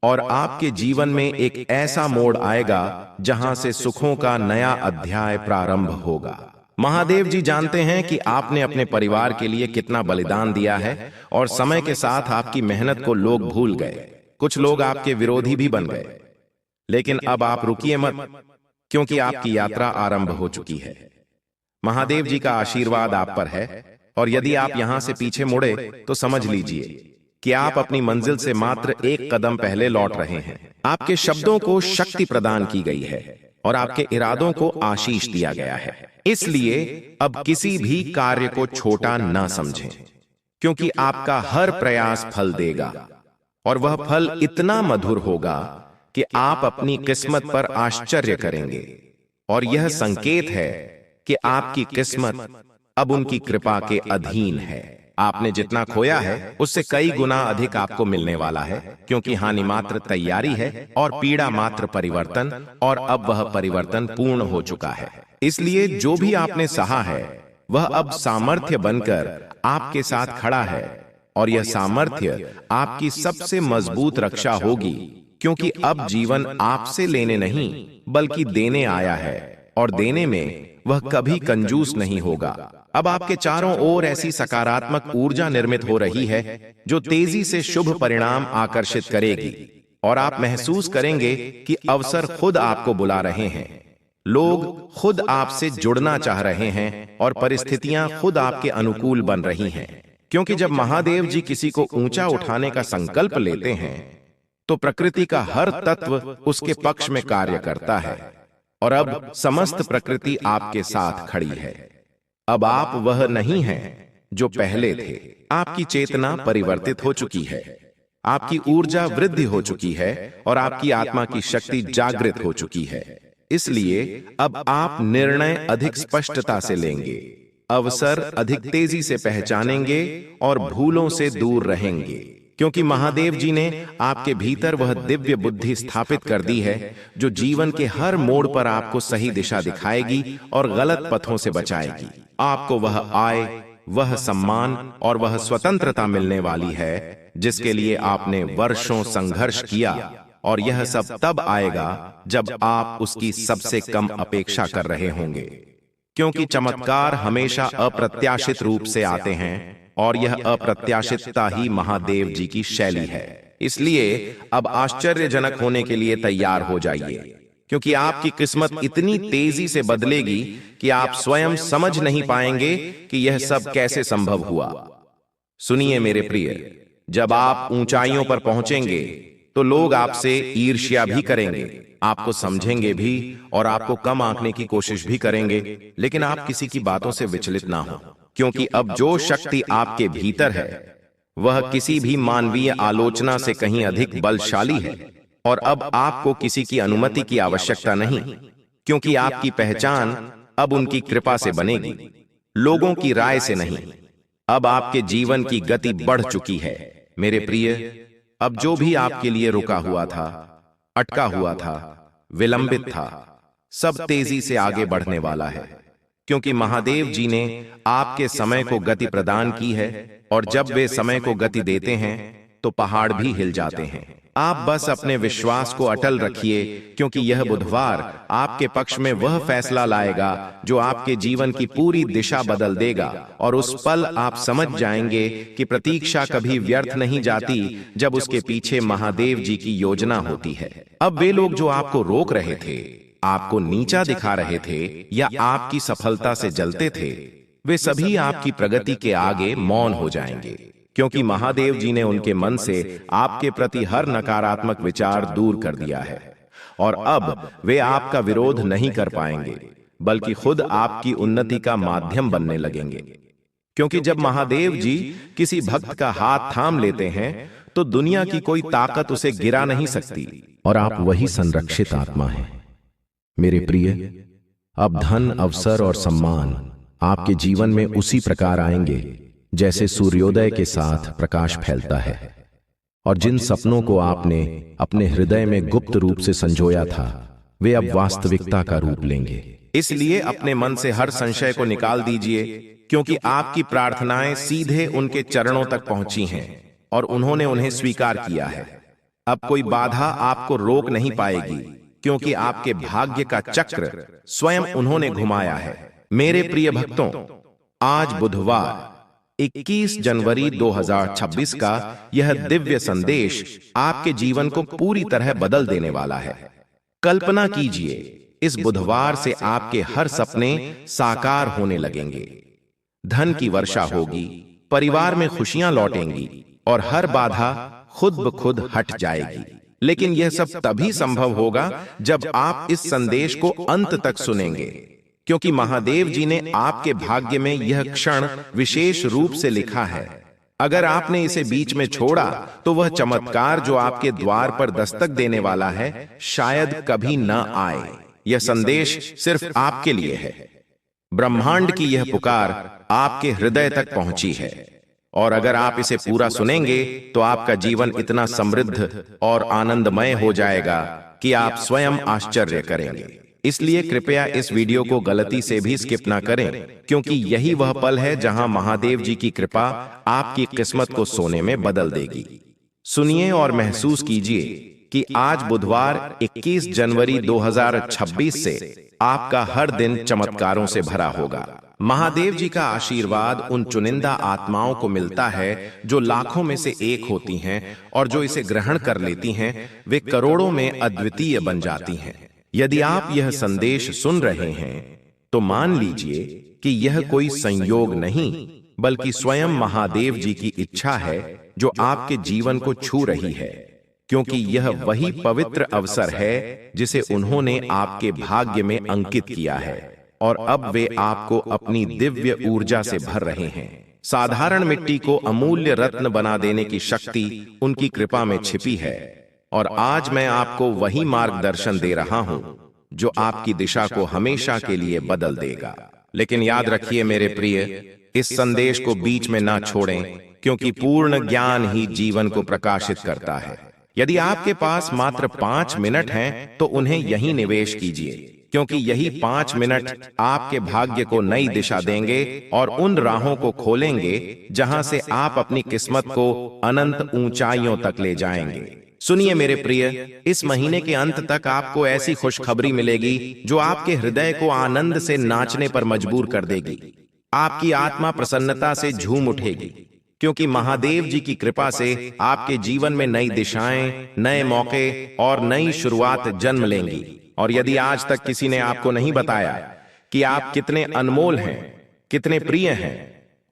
और आपके जीवन में एक ऐसा मोड़ आएगा जहां से सुखों का नया अध्याय प्रारंभ होगा। महादेव जी जानते हैं कि आपने अपने परिवार के लिए कितना बलिदान दिया है और समय के साथ आपकी मेहनत को लोग भूल गए। कुछ लोग आपके विरोधी भी बन गए, लेकिन अब आप रुकिए मत, क्योंकि आपकी यात्रा आरंभ हो चुकी है। महादेव जी का आशीर्वाद आप पर है और यदि आप यहां से पीछे मुड़े तो समझ लीजिए कि आप अपनी मंजिल से मात्र एक कदम पहले लौट रहे हैं। आपके शब्दों को शक्ति प्रदान की गई है और आपके इरादों को आशीष दिया गया है। इसलिए अब किसी भी कार्य को छोटा ना समझें, क्योंकि आपका हर प्रयास फल देगा और वह फल इतना मधुर होगा कि आप अपनी किस्मत पर आश्चर्य करेंगे। और यह संकेत है कि आपकी किस्मत अब उनकी कृपा के अधीन है। आपने जितना खोया है उससे कई गुना अधिक आपको मिलने वाला है, क्योंकि हानि मात्र तैयारी है और पीड़ा मात्र परिवर्तन, और अब वह परिवर्तन पूर्ण हो चुका है। इसलिए जो भी आपने सहा है वह अब सामर्थ्य बनकर आपके साथ खड़ा है, और यह सामर्थ्य आपकी सबसे मजबूत रक्षा होगी, क्योंकि अब जीवन आपसे लेने नहीं बल्कि देने आया है, और देने में वह कभी कंजूस नहीं होगा। अब आपके चारों ओर ऐसी सकारात्मक ऊर्जा निर्मित हो रही है जो तेजी से शुभ परिणाम आकर्षित करेगी, और आप महसूस करेंगे कि अवसर खुद आपको बुला रहे हैं, लोग खुद आपसे जुड़ना चाह रहे हैं और परिस्थितियां खुद आपके अनुकूल बन रही हैं। क्योंकि जब महादेव जी किसी को ऊंचा उठाने का संकल्प लेते हैं तो प्रकृति का हर तत्व उसके पक्ष में कार्य करता है, और अब समस्त प्रकृति आपके साथ खड़ी है। अब आप वह नहीं हैं जो पहले थे। आपकी चेतना परिवर्तित हो चुकी है, आपकी ऊर्जा वृद्धि हो चुकी है और आपकी आत्मा की शक्ति जागृत हो चुकी है। इसलिए अब आप निर्णय अधिक स्पष्टता से लेंगे, अवसर अधिक तेजी से पहचानेंगे और भूलों से दूर रहेंगे, क्योंकि महादेव जी ने आपके भीतर वह दिव्य बुद्धि स्थापित कर दी है जो जीवन के हर मोड़ पर आपको सही दिशा दिखाएगी और गलत पथों से बचाएगी। आपको वह आय, वह सम्मान और वह स्वतंत्रता मिलने वाली है जिसके लिए आपने वर्षों संघर्ष किया, और यह सब तब आएगा जब आप उसकी सबसे कम अपेक्षा कर रहे होंगे, क्योंकि चमत्कार हमेशा अप्रत्याशित रूप से आते हैं और यह अप्रत्याशितता ही महादेव जी की शैली है। इसलिए अब आश्चर्यजनक होने के लिए तैयार हो जाइए, क्योंकि आपकी किस्मत इतनी तेजी से बदलेगी कि आप स्वयं समझ नहीं पाएंगे कि यह सब कैसे संभव हुआ। सुनिए मेरे प्रिय, जब आप ऊंचाइयों पर पहुंचेंगे तो लोग आपसे ईर्ष्या भी करेंगे, आपको समझेंगे भी और आपको कम आंकने की कोशिश भी करेंगे, लेकिन आप किसी की बातों से विचलित ना हो, क्योंकि अब जो शक्ति आपके भीतर है वह किसी भी मानवीय आलोचना से कहीं अधिक बलशाली है, और अब आपको किसी की अनुमति की आवश्यकता नहीं, क्योंकि आपकी पहचान अब उनकी कृपा से बनेगी, लोगों की राय से नहीं। अब आपके जीवन की गति बढ़ चुकी है मेरे प्रिय। अब जो भी आपके लिए रुका हुआ था, अटका हुआ था, विलंबित था, सब तेजी से आगे बढ़ने वाला है, क्योंकि महादेव जी ने आपके समय को गति प्रदान की है। और जब वे समय को गति देते हैं तो पहाड़ भी हिल जाते हैं। आप बस अपने विश्वास को अटल रखिए, क्योंकि यह बुधवार आपके पक्ष में वह फैसला लाएगा जो आपके जीवन की पूरी दिशा बदल देगा। और उस पल आप समझ जाएंगे कि प्रतीक्षा कभी व्यर्थ नहीं जाती जब उसके पीछे महादेव जी की योजना होती है। अब वे लोग जो आपको रोक रहे थे, आपको नीचा दिखा रहे थे या आपकी सफलता से जलते थे, वे सभी आपकी प्रगति के आगे मौन हो जाएंगे, क्योंकि महादेव जी ने उनके मन से आपके प्रति हर नकारात्मक विचार दूर कर दिया है। और अब वे आपका विरोध नहीं कर पाएंगे, बल्कि खुद आपकी उन्नति का माध्यम बनने लगेंगे। क्योंकि जब महादेव जी किसी भक्त का हाथ थाम लेते हैं तो दुनिया की कोई ताकत उसे गिरा नहीं सकती। और आप वही संरक्षित आत्मा हैं मेरे प्रिय। अब धन, अवसर और सम्मान आपके जीवन में उसी प्रकार आएंगे जैसे सूर्योदय के साथ प्रकाश फैलता है। और जिन सपनों को आपने अपने हृदय में गुप्त रूप से संजोया था, वे अब वास्तविकता का रूप लेंगे। इसलिए अपने मन से हर संशय को निकाल दीजिए, क्योंकि आपकी प्रार्थनाएं सीधे उनके चरणों तक पहुंची हैं और उन्होंने उन्हें स्वीकार किया है। अब कोई बाधा आपको रोक नहीं पाएगी, क्योंकि आपके भाग्य का चक्र स्वयं उन्होंने घुमाया है। मेरे प्रिय भक्तों, आज बुधवार 21 जनवरी 2026 का यह दिव्य संदेश आपके जीवन को पूरी तरह बदल देने वाला है। कल्पना कीजिए, इस बुधवार से आपके हर सपने साकार होने लगेंगे, धन की वर्षा होगी, परिवार में खुशियां लौटेंगी और हर बाधा खुद ब खुद हट जाएगी। लेकिन यह सब तभी संभव होगा जब आप इस संदेश को अंत तक सुनेंगे, क्योंकि महादेव जी ने आपके भाग्य में यह क्षण विशेष रूप से लिखा है। अगर आपने इसे बीच में छोड़ा तो वह चमत्कार जो आपके द्वार पर दस्तक देने वाला है शायद कभी न आए। यह संदेश सिर्फ आपके लिए है। ब्रह्मांड की यह पुकार आपके हृदय तक पहुंची है, और अगर आप इसे पूरा सुनेंगे तो आपका जीवन इतना समृद्ध और आनंदमय हो जाएगा कि आप स्वयं आश्चर्य करेंगे। इसलिए कृपया इस वीडियो को गलती से भी स्किप ना करें, क्योंकि यही वह पल है जहां महादेव जी की कृपा आपकी किस्मत को सोने में बदल देगी। सुनिए और महसूस कीजिए कि आज बुधवार 21 जनवरी 2026 से आपका हर दिन चमत्कारों से भरा होगा। महादेव जी का आशीर्वाद उन चुनिंदा आत्माओं को मिलता है जो लाखों में से एक होती हैं, और जो इसे ग्रहण कर लेती हैं वे करोड़ों में अद्वितीय बन जाती हैं। यदि आप यह संदेश सुन रहे हैं तो मान लीजिए कि यह कोई संयोग नहीं, बल्कि स्वयं महादेव जी की इच्छा है जो आपके जीवन को छू रही है, क्योंकि यह वही पवित्र अवसर है जिसे उन्होंने आपके भाग्य में अंकित किया है। और अब वे आपको अपनी दिव्य ऊर्जा से भर रहे हैं। साधारण मिट्टी को अमूल्य रत्न बना देने की शक्ति उनकी कृपा में छिपी है, और आज मैं आपको वही मार्गदर्शन दे रहा हूं जो आपकी दिशा को हमेशा के लिए बदल देगा। लेकिन याद रखिए मेरे प्रिय, इस संदेश को बीच में ना छोड़ें, क्योंकि पूर्ण ज्ञान ही जीवन को प्रकाशित करता है। यदि आपके पास मात्र 5 मिनट हैं तो उन्हें यहीं निवेश कीजिए, क्योंकि यही 5 मिनट आपके भाग्य को नई दिशा देंगे और उन राहों को खोलेंगे जहां से आप अपनी किस्मत को अनंत ऊंचाइयों तक ले जाएंगे। सुनिए मेरे प्रिय, इस महीने के अंत तक आपको ऐसी खुशखबरी मिलेगी जो आपके हृदय को आनंद से नाचने पर मजबूर कर देगी। आपकी आत्मा प्रसन्नता से झूम उठेगी, क्योंकि महादेव जी की कृपा से आपके जीवन में नई दिशाएं, नए मौके और नई शुरुआत जन्म लेंगी। और यदि आज तक किसी ने आपको नहीं बताया कि आप कितने अनमोल हैं, कितने प्रिय हैं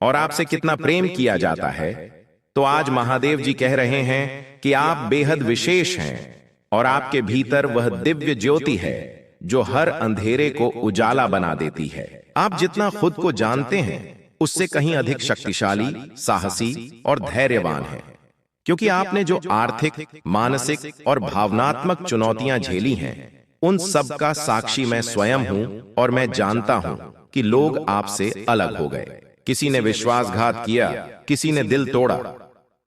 और आपसे कितना प्रेम किया जाता है, तो आज महादेव जी कह रहे हैं कि आप बेहद विशेष हैं, और आपके भीतर वह दिव्य ज्योति है जो हर अंधेरे को उजाला बना देती है। आप जितना खुद को जानते हैं उससे कहीं अधिक शक्तिशाली, साहसी और धैर्यवान हैं, क्योंकि आपने जो आर्थिक, मानसिक और भावनात्मक चुनौतियां झेली हैं, उन सब का साक्षी मैं स्वयं हूं। और मैं जानता हूं कि लोग आपसे अलग हो गए, किसी ने विश्वासघात किया, किसी ने दिल तोड़ा,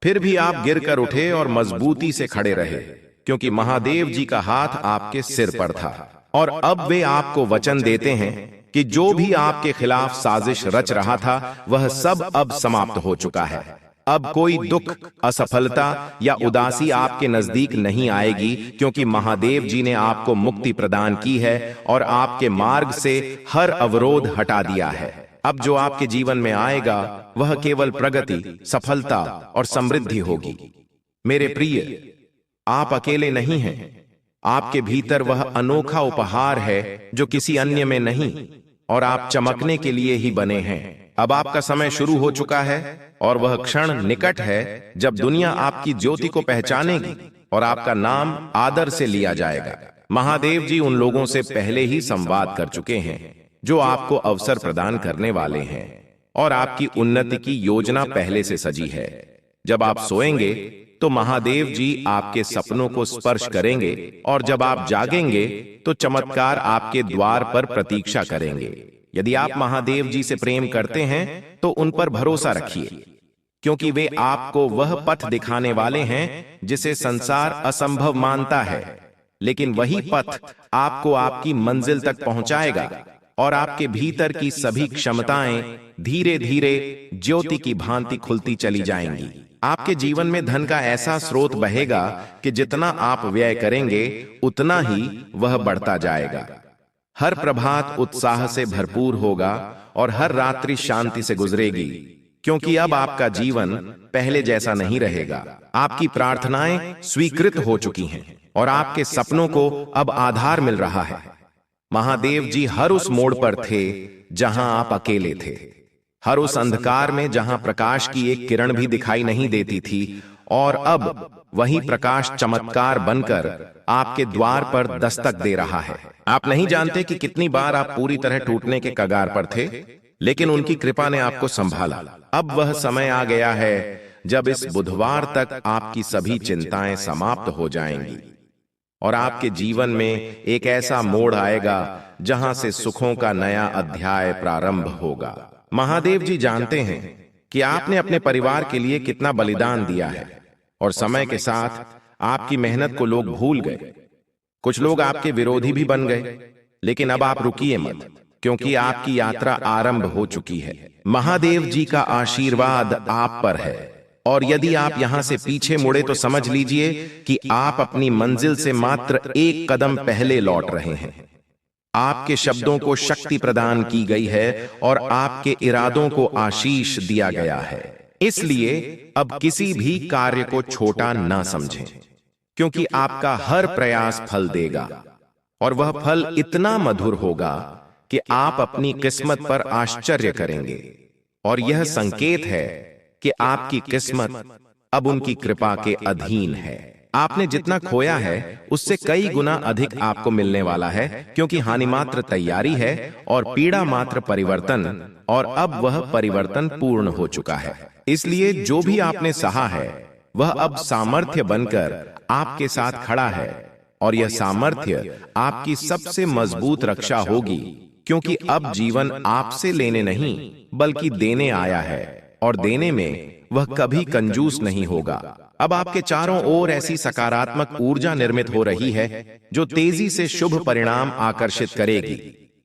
फिर भी आप गिरकर उठे और मजबूती से खड़े रहे, क्योंकि महादेव जी का हाथ आपके सिर पर था। और अब वे आपको वचन देते हैं कि जो भी आपके खिलाफ साजिश रच रहा था वह सब अब समाप्त हो चुका है। अब कोई दुख, असफलता या उदासी आपके नजदीक नहीं आएगी, क्योंकि महादेव जी ने आपको मुक्ति प्रदान की है और आपके मार्ग से हर अवरोध हटा दिया है। अब जो आपके जीवन में आएगा वह केवल प्रगति, सफलता और समृद्धि होगी। मेरे प्रिय, आप अकेले नहीं हैं। आपके भीतर वह अनोखा उपहार है जो किसी अन्य में नहीं, और आप चमकने के लिए ही बने हैं। अब आपका समय शुरू हो चुका है और वह क्षण निकट है जब दुनिया आपकी ज्योति को पहचानेगी और आपका नाम आदर से लिया जाएगा। महादेव जी उन लोगों से पहले ही संवाद कर चुके हैं जो आपको अवसर प्रदान करने वाले हैं, और आपकी उन्नति की योजना पहले से सजी है। जब आप सोएंगे तो महादेव जी आपके सपनों को स्पर्श करेंगे, और जब आप जागेंगे तो चमत्कार आपके द्वार पर प्रतीक्षा करेंगे। यदि आप महादेव जी से प्रेम करते हैं तो उन पर भरोसा रखिए, क्योंकि वे आपको वह पथ दिखाने वाले हैं जिसे संसार असंभव मानता है, लेकिन वही पथ आपको आपकी मंजिल तक पहुंचाएगा, और आपके भीतर की सभी क्षमताएं धीरे धीरे ज्योति की भांति खुलती चली जाएंगी। आपके जीवन में धन का ऐसा स्रोत बहेगा कि जितना आप व्यय करेंगे उतना ही वह बढ़ता जाएगा। हर प्रभात उत्साह से भरपूर होगा और हर रात्रि शांति से गुजरेगी, क्योंकि अब आपका जीवन पहले जैसा नहीं रहेगा। आपकी प्रार्थनाएं स्वीकृत हो चुकी हैं और आपके सपनों को अब आधार मिल रहा है। महादेव जी हर उस मोड़ पर थे जहां आप अकेले थे, हर उस अंधकार में जहां प्रकाश की एक किरण भी दिखाई नहीं देती थी, और अब वही प्रकाश चमत्कार बनकर आपके द्वार पर दस्तक दे रहा है। आप नहीं जानते कि कितनी बार आप पूरी तरह टूटने के कगार पर थे, लेकिन उनकी कृपा ने आपको संभाला। अब वह समय आ गया है जब इस बुधवार तक आपकी सभी चिंताएं समाप्त हो जाएंगी और आपके जीवन में एक ऐसा मोड़ आएगा जहां से सुखों का नया अध्याय प्रारंभ होगा। महादेव जी जानते हैं कि आपने अपने परिवार के लिए कितना बलिदान दिया है, और समय के साथ आपकी मेहनत को लोग भूल गए। कुछ लोग आपके विरोधी भी बन गए, लेकिन अब आप रुकिए मत, क्योंकि आपकी यात्रा आरंभ हो चुकी है। महादेव जी का आशीर्वाद आप पर है, और यदि आप यहां से पीछे मुड़े तो समझ लीजिए कि आप अपनी मंजिल से मात्र एक कदम पहले लौट रहे हैं। आपके शब्दों को शक्ति प्रदान की गई है और आपके इरादों को आशीष दिया गया है। इसलिए अब किसी भी कार्य को छोटा ना समझें, क्योंकि आपका हर प्रयास फल देगा, और वह फल इतना मधुर होगा कि आप अपनी किस्मत पर आश्चर्य करेंगे। और यह संकेत है कि आपकी किस्मत अब उनकी कृपा के अधीन है। आपने जितना खोया है उससे कई गुना अधिक आपको मिलने वाला है, क्योंकि हानि मात्र तैयारी है और पीड़ा मात्र परिवर्तन, और अब वह परिवर्तन पूर्ण हो चुका है। इसलिए जो भी आपने सहा है वह अब सामर्थ्य बनकर आपके साथ खड़ा है, और यह सामर्थ्य आपकी सबसे मजबूत रक्षा होगी, क्योंकि अब जीवन आपसे लेने नहीं बल्कि देने आया है, और देने में वह कभी कंजूस नहीं होगा। अब आपके चारों ओर ऐसी सकारात्मक ऊर्जा निर्मित हो रही है जो तेजी से शुभ परिणाम आकर्षित करेगी,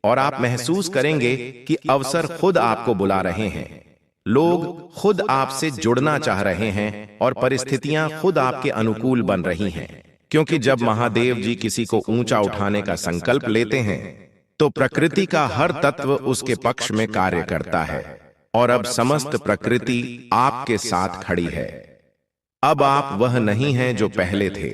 और आप महसूस करेंगे कि अवसर खुद आपको बुला रहे हैं। लोग खुद आपसे जुड़ना चाह रहे हैं और परिस्थितियां खुद आपके अनुकूल बन रही हैं, क्योंकि जब महादेव जी किसी को ऊंचा उठाने का संकल्प लेते हैं तो प्रकृति का हर तत्व उसके पक्ष में कार्य करता है, और अब समस्त प्रकृति आपके साथ खड़ी है। अब आप वह नहीं हैं जो पहले थे।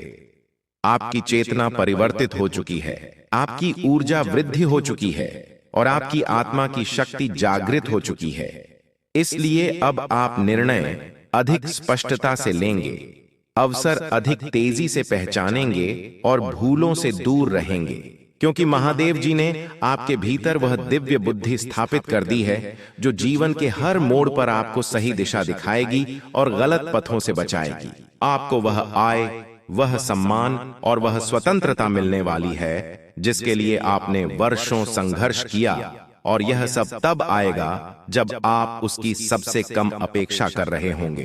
आपकी चेतना परिवर्तित हो चुकी है, आपकी ऊर्जा वृद्धि हो चुकी है, और आपकी आत्मा की शक्ति जागृत हो चुकी है। इसलिए अब आप निर्णय अधिक स्पष्टता से लेंगे, अवसर अधिक तेजी से पहचानेंगे और भूलों से दूर रहेंगे, क्योंकि महादेव जी ने आपके भीतर वह दिव्य बुद्धि स्थापित कर दी है जो जीवन के हर मोड़ पर आपको सही दिशा दिखाएगी और गलत पथों से बचाएगी। आपको वह आय, वह सम्मान और वह स्वतंत्रता मिलने वाली है जिसके लिए आपने वर्षों संघर्ष किया, और यह सब तब आएगा जब आप उसकी सबसे कम अपेक्षा कर रहे होंगे,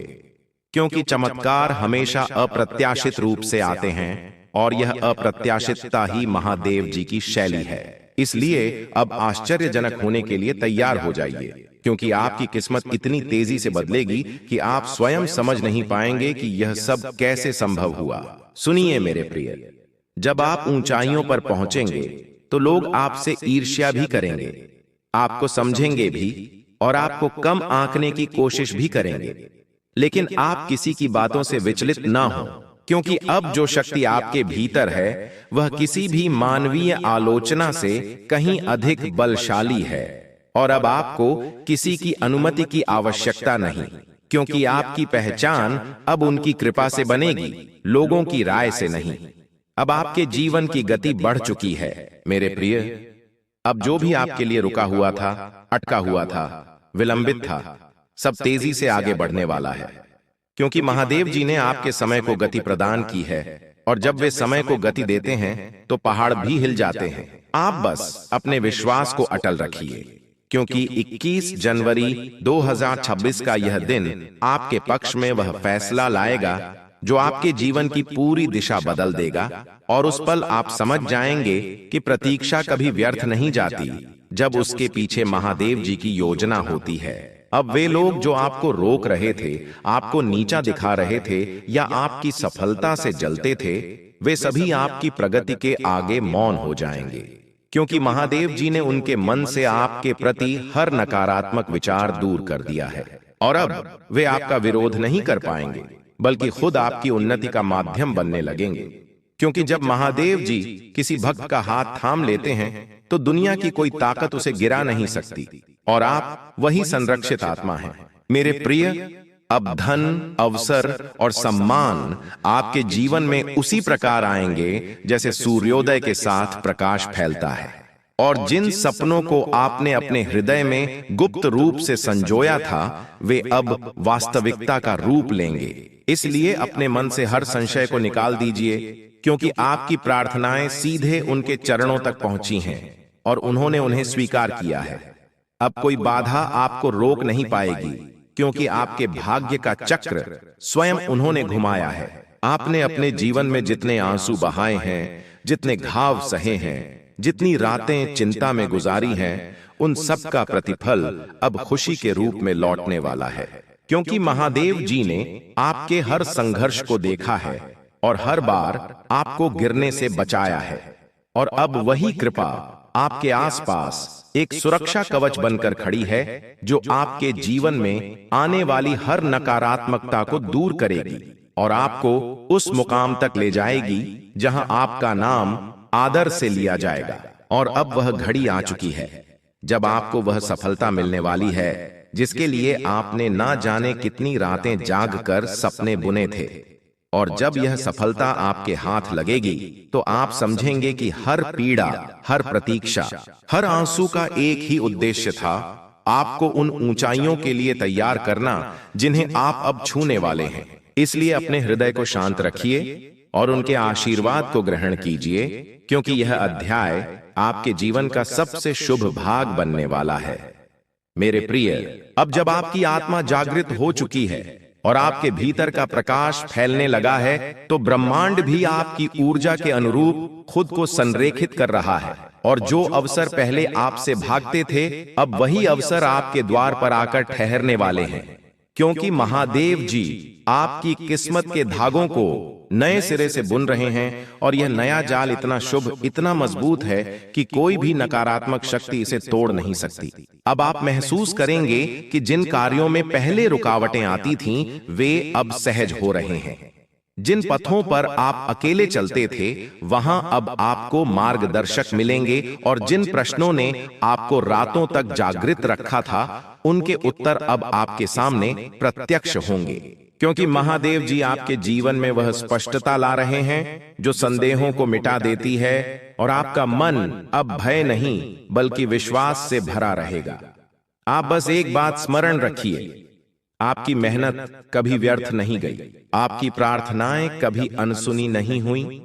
क्योंकि चमत्कार हमेशा अप्रत्याशित रूप से आते हैं और यह अप्रत्याशितता ही महादेव जी की शैली है। इसलिए अब आश्चर्यजनक होने के लिए तैयार हो जाइए, क्योंकि आपकी किस्मत इतनी तेजी से बदलेगी कि आप स्वयं समझ नहीं पाएंगे कि यह सब कैसे संभव हुआ। सुनिए मेरे प्रिय, जब आप ऊंचाइयों पर पहुंचेंगे तो लोग आपसे ईर्ष्या भी करेंगे, आपको समझेंगे भी और आपको कम आंकने की कोशिश भी करेंगे, लेकिन आप किसी की बातों से विचलित ना हो, क्योंकि अब जो शक्ति आपके भीतर है वह किसी भी मानवीय आलोचना से कहीं अधिक बलशाली है। और अब आपको किसी की अनुमति की आवश्यकता नहीं, क्योंकि आपकी पहचान अब उनकी कृपा से बनेगी, लोगों की राय से नहीं। अब आपके जीवन की गति बढ़ चुकी है मेरे प्रिय। अब जो भी आपके लिए रुका हुआ था, अटका हुआ था, विलंबित था, सब तेजी से आगे बढ़ने वाला है, क्योंकि महादेव जी ने आपके समय को गति प्रदान की है। और जब वे समय को गति देते हैं तो पहाड़ भी हिल जाते हैं। आप बस अपने विश्वास को अटल रखिए, क्योंकि 21 जनवरी 2026 का यह दिन आपके पक्ष में वह फैसला लाएगा जो आपके जीवन की पूरी दिशा बदल देगा। और उस पल आप समझ जाएंगे कि प्रतीक्षा कभी व्यर्थ नहीं जाती जब उसके पीछे महादेव जी की योजना होती है। अब वे लोग जो आपको रोक रहे थे, आपको नीचा दिखा रहे थे या आपकी सफलता से जलते थे, वे सभी आपकी प्रगति के आगे मौन हो जाएंगे, क्योंकि महादेव जी ने उनके मन से आपके प्रति हर नकारात्मक विचार दूर कर दिया है। और अब वे आपका विरोध नहीं कर पाएंगे, बल्कि खुद आपकी उन्नति का माध्यम बनने लगेंगे। क्योंकि जब महादेव जी किसी भक्त का हाथ थाम लेते हैं तो दुनिया की कोई ताकत उसे गिरा नहीं सकती, और आप वही संरक्षित आत्मा हैं मेरे प्रिय। अब धन, अवसर और सम्मान आपके जीवन में उसी प्रकार आएंगे जैसे सूर्योदय के साथ प्रकाश फैलता है। और जिन सपनों को आपने अपने हृदय में गुप्त रूप से संजोया था, वे अब वास्तविकता का रूप लेंगे। इसलिए अपने मन से हर संशय को निकाल दीजिए, क्योंकि आपकी प्रार्थनाएं सीधे उनके चरणों तक पहुंची हैं और उन्होंने उन्हें स्वीकार किया है। अब कोई बाधा आपको रोक नहीं पाएगी, क्योंकि आपके भाग्य का चक्र स्वयं उन्होंने घुमाया है। आपने अपने जीवन में जितने आंसू बहाए हैं, जितने घाव सहे हैं, जितनी रातें चिंता में गुजारी हैं, उन सब का प्रतिफल अब खुशी के रूप में लौटने वाला है, क्योंकि महादेव जी ने आपके हर संघर्ष को देखा है और हर बार आपको गिरने से बचाया है। और अब वही कृपा आपके आसपास एक सुरक्षा कवच बनकर खड़ी है, जो आपके जीवन में आने वाली हर नकारात्मकता को दूर करेगी और आपको उस मुकाम तक ले जाएगी जहां आपका नाम आदर से लिया जाएगा। और अब वह घड़ी आ चुकी है जब आपको वह सफलता मिलने वाली है जिसके लिए आपने ना जाने कितनी रातें जाग कर सपने बुने थे। और जब यह सफलता आपके हाथ लगेगी तो आप समझेंगे कि हर पीड़ा, हर प्रतीक्षा, हर आंसू का एक ही उद्देश्य था, आपको उन ऊंचाइयों के लिए तैयार करना जिन्हें आप अब छूने वाले हैं। इसलिए अपने हृदय को शांत रखिए और उनके आशीर्वाद को ग्रहण कीजिए, क्योंकि यह अध्याय आपके जीवन का सबसे शुभ भाग बनने वाला है मेरे प्रिय। अब जब आपकी आत्मा जागृत हो चुकी है और आपके भीतर का प्रकाश फैलने लगा है, तो ब्रह्मांड भी आपकी ऊर्जा के अनुरूप खुद को संरेखित कर रहा है। और जो अवसर पहले आपसे भागते थे, अब वही अवसर आपके द्वार पर आकर ठहरने वाले हैं, क्योंकि महादेव जी आपकी किस्मत के धागों को नए सिरे से बुन रहे हैं। और यह नया जाल इतना शुभ, इतना मजबूत है कि कोई भी नकारात्मक शक्ति इसे तोड़ नहीं सकती। अब आप महसूस करेंगे कि जिन कार्यों में पहले रुकावटें आती थीं, वे अब सहज हो रहे हैं। जिन पथों पर आप अकेले चलते थे, वहां अब आपको मार्गदर्शक मिलेंगे। और जिन प्रश्नों ने आपको रातों तक जागृत रखा था, उनके उत्तर अब आपके सामने प्रत्यक्ष होंगे, क्योंकि महादेव जी आपके जीवन में वह स्पष्टता ला रहे हैं जो संदेहों को मिटा देती है। और आपका मन अब भय नहीं बल्कि विश्वास से भरा रहेगा। आप बस एक बात स्मरण रखिए, आपकी मेहनत कभी व्यर्थ नहीं गई, आपकी प्रार्थनाएं कभी अनसुनी नहीं हुई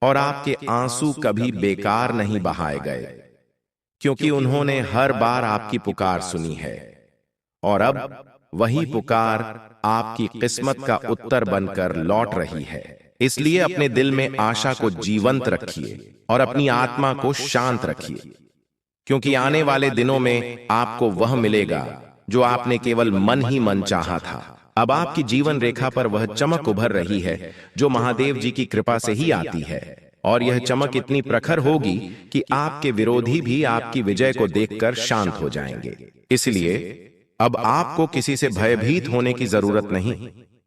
और आपके आंसू कभी बेकार नहीं बहाए गए। क्योंकि उन्होंने हर बार आपकी पुकार सुनी है और अब वही पुकार आपकी किस्मत का उत्तर बनकर लौट रही है। इसलिए अपने दिल में आशा को जीवंत रखिए और अपनी आत्मा को शांत रखिए, क्योंकि आने वाले दिनों में आपको वह मिलेगा जो आपने केवल मन ही मन चाहा था। अब आपकी जीवन रेखा पर वह चमक उभर रही है जो महादेव जी की कृपा से ही आती है, और यह चमक इतनी प्रखर होगी कि आपके विरोधी भी आपकी विजय को देखकर शांत हो जाएंगे। इसलिए अब आपको किसी से भयभीत होने की जरूरत नहीं,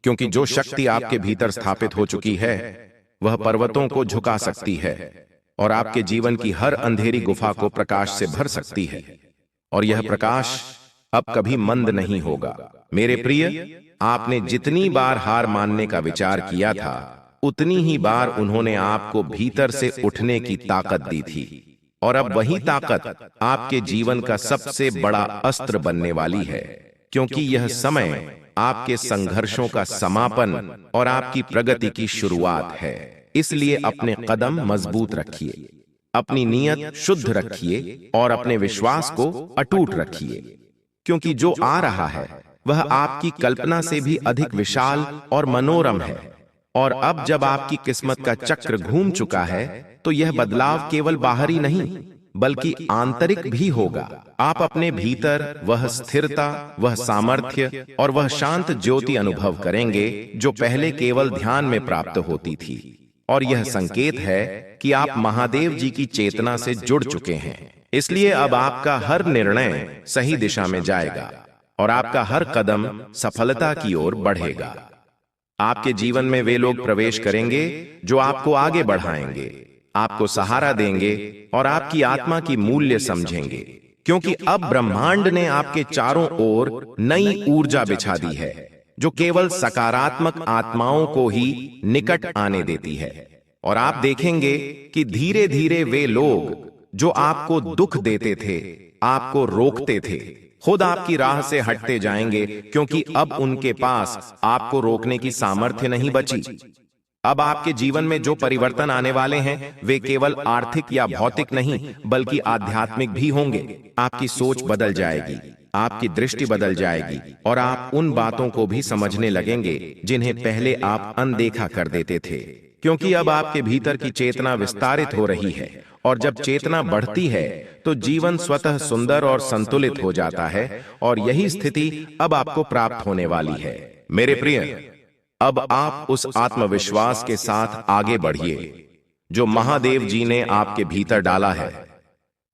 क्योंकि जो शक्ति आपके भीतर स्थापित हो चुकी है वह पर्वतों को झुका सकती है और आपके जीवन की हर अंधेरी गुफा को प्रकाश से भर सकती है, और यह प्रकाश अब कभी मंद नहीं होगा। मेरे प्रिय, आपने जितनी बार हार मानने का विचार किया था उतनी ही बार उन्होंने आपको भीतर से उठने की ताकत दी थी, और अब वही ताकत आपके जीवन का सबसे बड़ा अस्त्र बनने वाली है, क्योंकि यह समय आपके संघर्षों का समापन और आपकी प्रगति की शुरुआत है। इसलिए अपने कदम मजबूत रखिए, अपनी नीयत शुद्ध रखिए और अपने विश्वास को अटूट रखिए, क्योंकि जो आ रहा है वह आपकी कल्पना से भी अधिक विशाल और मनोरम है। और अब जब आपकी किस्मत का चक्र घूम चुका है तो यह बदलाव केवल बाहरी नहीं बल्कि आंतरिक भी होगा। आप अपने भीतर वह स्थिरता, वह सामर्थ्य और वह शांत ज्योति अनुभव करेंगे जो पहले केवल ध्यान में प्राप्त होती थी। और यह संकेत है कि आप महादेव जी की चेतना से जुड़ चुके हैं। इसलिए अब आपका हर निर्णय सही दिशा में जाएगा और आपका हर कदम सफलता की ओर बढ़ेगा। आपके जीवन में वे लोग प्रवेश करेंगे जो आपको आगे बढ़ाएंगे, आपको सहारा देंगे और आपकी आत्मा की मूल्य समझेंगे, क्योंकि अब ब्रह्मांड ने आपके चारों ओर नई ऊर्जा बिछा दी है जो केवल सकारात्मक आत्माओं को ही निकट आने देती है। और आप देखेंगे कि धीरे धीरे वे लोग जो आपको दुख देते थे, आपको रोकते थे, खुद आपकी राह से हटते जाएंगे, क्योंकि अब उनके पास आपको रोकने की सामर्थ्य नहीं बची। अब आपके जीवन में जो परिवर्तन आने वाले हैं वे केवल आर्थिक या भौतिक नहीं बल्कि आध्यात्मिक भी होंगे। आपकी सोच बदल जाएगी, आपकी दृष्टि बदल जाएगी और आप उन बातों को भी समझने लगेंगे जिन्हें पहले आप अनदेखा कर देते थे, क्योंकि अब आपके भीतर की चेतना विस्तारित हो रही है। और जब चेतना बढ़ती है तो जीवन स्वतः सुंदर और संतुलित हो जाता है, और यही स्थिति अब आपको प्राप्त होने वाली है। मेरे प्रिय, अब आप उस आत्मविश्वास के साथ आगे बढ़िए जो महादेव जी ने आपके भीतर डाला है,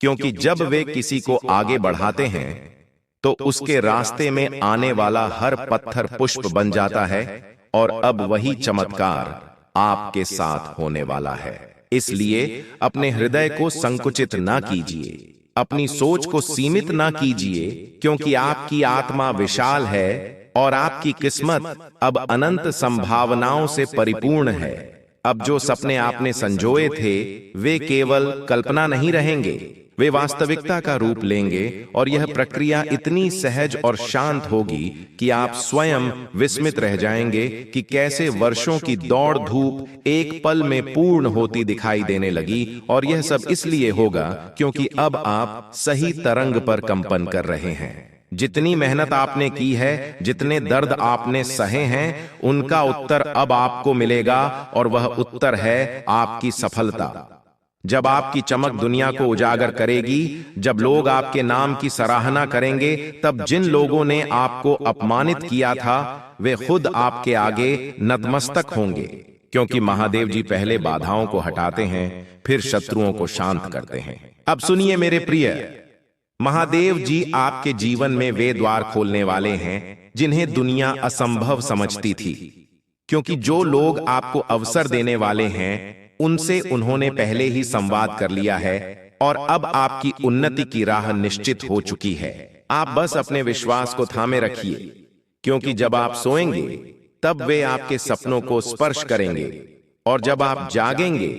क्योंकि जब वे किसी को आगे बढ़ाते हैं तो उसके रास्ते में आने वाला हर पत्थर पुष्प बन जाता है, और अब वही चमत्कार आपके साथ होने वाला है। इसलिए अपने हृदय को संकुचित ना कीजिए, अपनी सोच को सीमित ना कीजिए, क्योंकि आपकी आत्मा विशाल है और आपकी किस्मत अब अनंत संभावनाओं से परिपूर्ण है। अब जो सपने आपने संजोए थे वे केवल कल्पना नहीं रहेंगे, वे वास्तविकता का रूप लेंगे, और यह प्रक्रिया इतनी सहज और शांत होगी कि आप स्वयं विस्मित रह जाएंगे कि कैसे वर्षों की दौड़ धूप एक पल में पूर्ण होती दिखाई देने लगी। और यह सब इसलिए होगा क्योंकि अब आप सही तरंग पर कंपन कर रहे हैं। जितनी मेहनत आपने की है, जितने दर्द आपने सहे हैं, उनका उत्तर अब आपको मिलेगा, और वह उत्तर है आपकी सफलता। जब आपकी चमक दुनिया को उजागर करेगी, जब लोग आपके नाम की सराहना करेंगे, तब जिन लोगों ने आपको अपमानित किया था वे खुद आपके आगे नतमस्तक होंगे, क्योंकि महादेव जी पहले बाधाओं को हटाते हैं, फिर शत्रुओं को शांत करते हैं। अब सुनिए मेरे प्रिय, महादेव जी आपके जीवन में वे द्वार खोलने वाले हैं जिन्हें दुनिया असंभव समझती थी, क्योंकि जो लोग आपको अवसर देने वाले हैं उनसे उन्होंने पहले ही संवाद कर लिया है, और अब आपकी उन्नति की राह निश्चित हो चुकी है। आप बस अपने विश्वास को थामे रखिए, क्योंकि जब आप सोएंगे तब वे आपके सपनों को स्पर्श करेंगे, और जब आप जागेंगे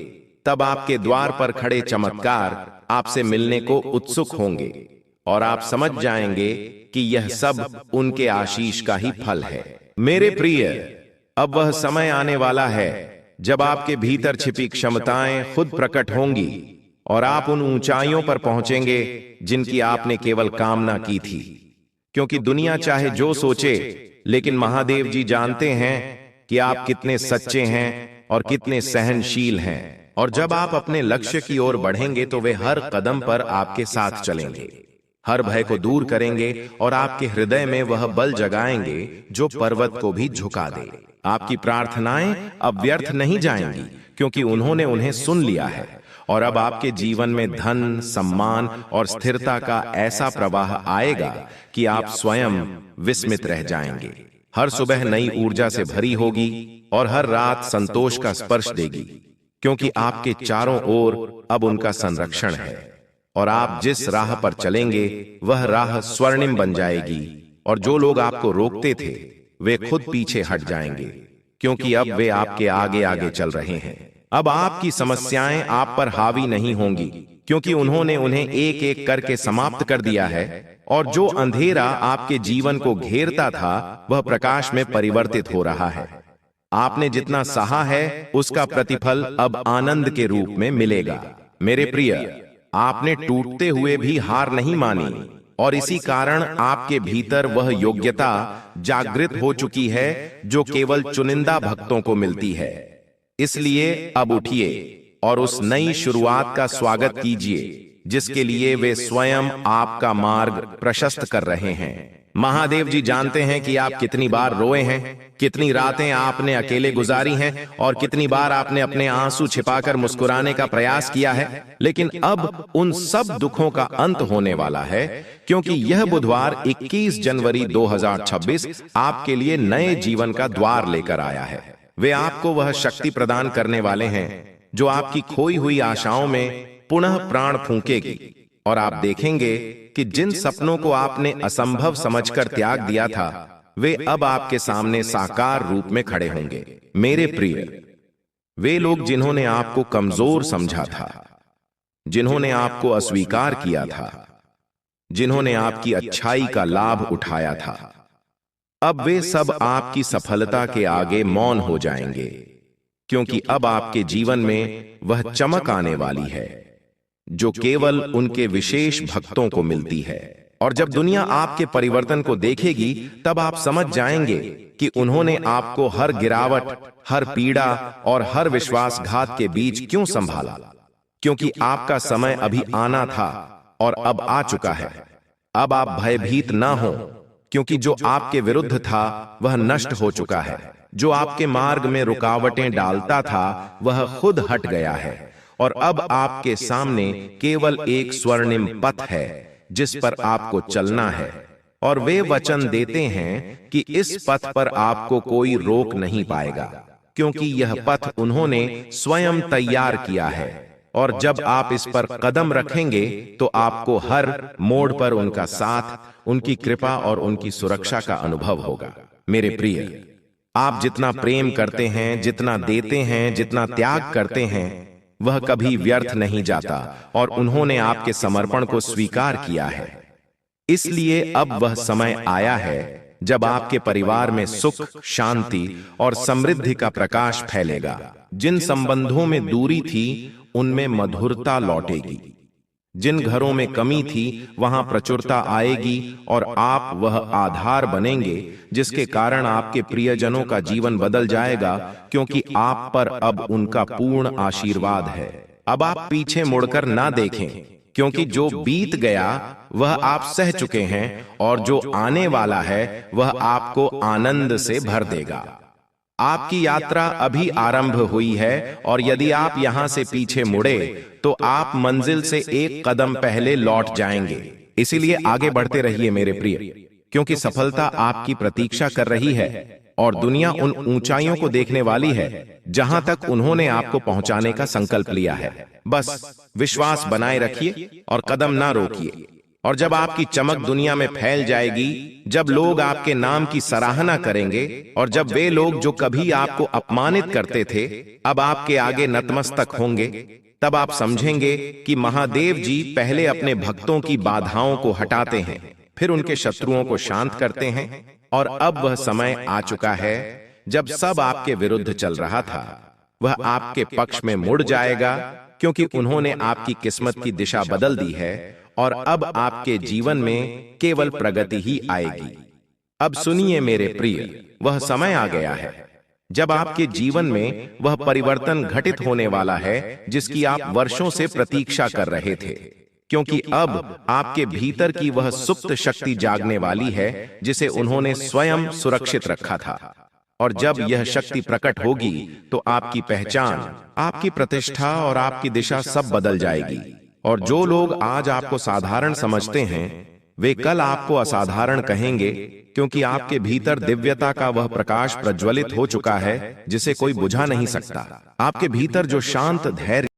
तब आपके द्वार पर खड़े चमत्कार आपसे मिलने को उत्सुक होंगे, और आप समझ जाएंगे कि यह सब उनके आशीष का ही फल है। मेरे प्रिय, अब वह समय आने वाला है जब आपके भीतर छिपी क्षमताएं खुद प्रकट होंगी, और आप उन ऊंचाइयों पर पहुंचेंगे जिनकी आपने केवल कामना की थी। क्योंकि दुनिया चाहे जो सोचे, लेकिन महादेव जी जानते हैं कि आप कितने सच्चे हैं और कितने सहनशील हैं। और जब आप अपने लक्ष्य की ओर बढ़ेंगे तो वे हर कदम पर आपके साथ चलेंगे, हर भय को दूर करेंगे और आपके हृदय में वह बल जगाएंगे जो पर्वत को भी झुका दे। आपकी प्रार्थनाएं अब व्यर्थ नहीं जाएंगी, क्योंकि उन्होंने उन्हें सुन लिया है। और अब आपके जीवन में धन, सम्मान और स्थिरता का ऐसा प्रवाह आएगा कि आप स्वयं विस्मित रह जाएंगे। हर सुबह नई ऊर्जा से भरी होगी और हर रात संतोष का स्पर्श देगी, क्योंकि आपके चारों ओर अब उनका संरक्षण है। और आप जिस राह पर चलेंगे वह राह स्वर्णिम बन जाएगी, और जो लोग आपको रोकते थे वे खुद पीछे हट जाएंगे, क्योंकि अब वे आपके आगे आगे चल रहे हैं। अब आपकी समस्याएं आप पर हावी नहीं होंगी, क्योंकि उन्होंने उन्हें एक एक करके समाप्त कर दिया है। और जो अंधेरा आपके जीवन को घेरता था वह प्रकाश में परिवर्तित हो रहा है। आपने जितना सहा है उसका प्रतिफल अब आनंद के रूप में मिलेगा। मेरे प्रिय, आपने टूटते हुए भी हार नहीं मानी, और इसी कारण आपके भीतर वह योग्यता जागृत हो चुकी है जो केवल चुनिंदा भक्तों को मिलती है। इसलिए अब उठिए और उस नई शुरुआत का स्वागत कीजिए जिसके लिए वे स्वयं आपका मार्ग प्रशस्त कर रहे हैं। महादेव जी जानते हैं कि आप कितनी बार रोए हैं, कितनी रातें आपने अकेले गुजारी हैं और कितनी बार आपने अपने आंसू छिपाकर मुस्कुराने का प्रयास किया है। लेकिन अब उन सब दुखों का अंत होने वाला है, क्योंकि यह बुधवार 21 जनवरी 2026 आपके लिए नए जीवन का द्वार लेकर आया है। वे आपको वह शक्ति प्रदान करने वाले हैं जो आपकी खोई हुई आशाओं में पुनः प्राण फूंकेगी, और आप देखेंगे कि जिन सपनों को आपने असंभव समझकर त्याग दिया था वे अब आपके सामने साकार रूप में खड़े होंगे। मेरे प्रिय, वे लोग जिन्होंने आपको कमजोर समझा था, जिन्होंने आपको अस्वीकार किया था, जिन्होंने आपकी अच्छाई का लाभ उठाया था, अब वे सब आपकी सफलता के आगे मौन हो जाएंगे, क्योंकि अब आपके जीवन में वह चमक आने वाली है जो केवल उनके विशेष भक्तों को मिलती है। और जब दुनिया आपके परिवर्तन को देखेगी तब आप समझ जाएंगे कि उन्होंने आपको हर गिरावट, हर पीड़ा और हर विश्वासघात के बीच क्यों संभाला, क्योंकि आपका समय अभी आना था और अब आ चुका है। अब आप भयभीत ना हो, क्योंकि जो आपके विरुद्ध था वह नष्ट हो चुका है। जो आपके मार्ग में रुकावटें डालता था वह खुद हट गया है, और अब आपके सामने केवल एक स्वर्णिम पथ है जिस पर आपको चलना है। और वे वचन देते हैं कि इस पथ पर आपको कोई रोक नहीं पाएगा, क्योंकि यह पथ उन्होंने स्वयं तैयार किया है। और जब आप इस पर कदम रखेंगे तो आपको हर मोड़ पर उनका साथ, उनकी कृपा और उनकी सुरक्षा का अनुभव होगा। मेरे प्रिय, आप जितना प्रेम करते हैं, जितना देते हैं, जितना त्याग करते हैं, वह कभी व्यर्थ नहीं जाता, और उन्होंने आपके समर्पण को स्वीकार किया है। इसलिए अब वह समय आया है जब आपके परिवार में सुख, शांति और समृद्धि का प्रकाश फैलेगा। जिन संबंधों में दूरी थी उनमें मधुरता लौटेगी, जिन घरों में कमी थी वहां प्रचुरता आएगी, और आप वह आधार बनेंगे जिसके कारण आपके प्रियजनों का जीवन बदल जाएगा, क्योंकि आप पर अब उनका पूर्ण आशीर्वाद है। अब आप पीछे मुड़कर ना देखें, क्योंकि जो बीत गया वह आप सह चुके हैं, और जो आने वाला है वह आपको आनंद से भर देगा। आपकी यात्रा अभी आरंभ हुई है, और यदि आप यहां से पीछे मुड़े तो आप मंजिल से एक कदम पहले लौट जाएंगे। इसीलिए आगे बढ़ते रहिए मेरे प्रिय, क्योंकि सफलता आपकी प्रतीक्षा कर रही है, और दुनिया उन ऊंचाइयों को देखने वाली है जहां तक उन्होंने आपको पहुंचाने का संकल्प लिया है। बस विश्वास बनाए रखिए और कदम ना रोकिए। और जब आपकी चमक दुनिया में फैल जाएगी, जब लोग आपके नाम की सराहना करेंगे, और जब वे लोग जो कभी आपको अपमानित करते थे अब आपके आगे नतमस्तक होंगे, तब आप समझेंगे कि महादेव जी पहले अपने भक्तों की बाधाओं को हटाते हैं, फिर उनके शत्रुओं को शांत करते हैं। और अब वह समय आ चुका है जब सब आपके विरुद्ध चल रहा था वह आपके पक्ष में मुड़ जाएगा, क्योंकि उन्होंने आपकी किस्मत की दिशा बदल दी है और अब आपके जीवन में केवल प्रगति ही आएगी। अब सुनिए मेरे प्रिय, वह समय आ गया है जब आपके जीवन में वह परिवर्तन घटित होने वाला है जिसकी आप वर्षों से प्रतीक्षा कर रहे थे, क्योंकि अब आपके भीतर की वह सुप्त शक्ति जागने वाली है जिसे उन्होंने स्वयं सुरक्षित रखा था। और जब यह शक्ति प्रकट होगी तो आपकी पहचान, आपकी प्रतिष्ठा और आपकी दिशा सब बदल जाएगी। और जो लोग आज आपको साधारण समझते हैं वे कल आपको असाधारण कहेंगे, क्योंकि आपके भीतर दिव्यता का वह प्रकाश प्रज्वलित हो चुका है जिसे कोई बुझा नहीं सकता। आपके भीतर जो शांत धैर्य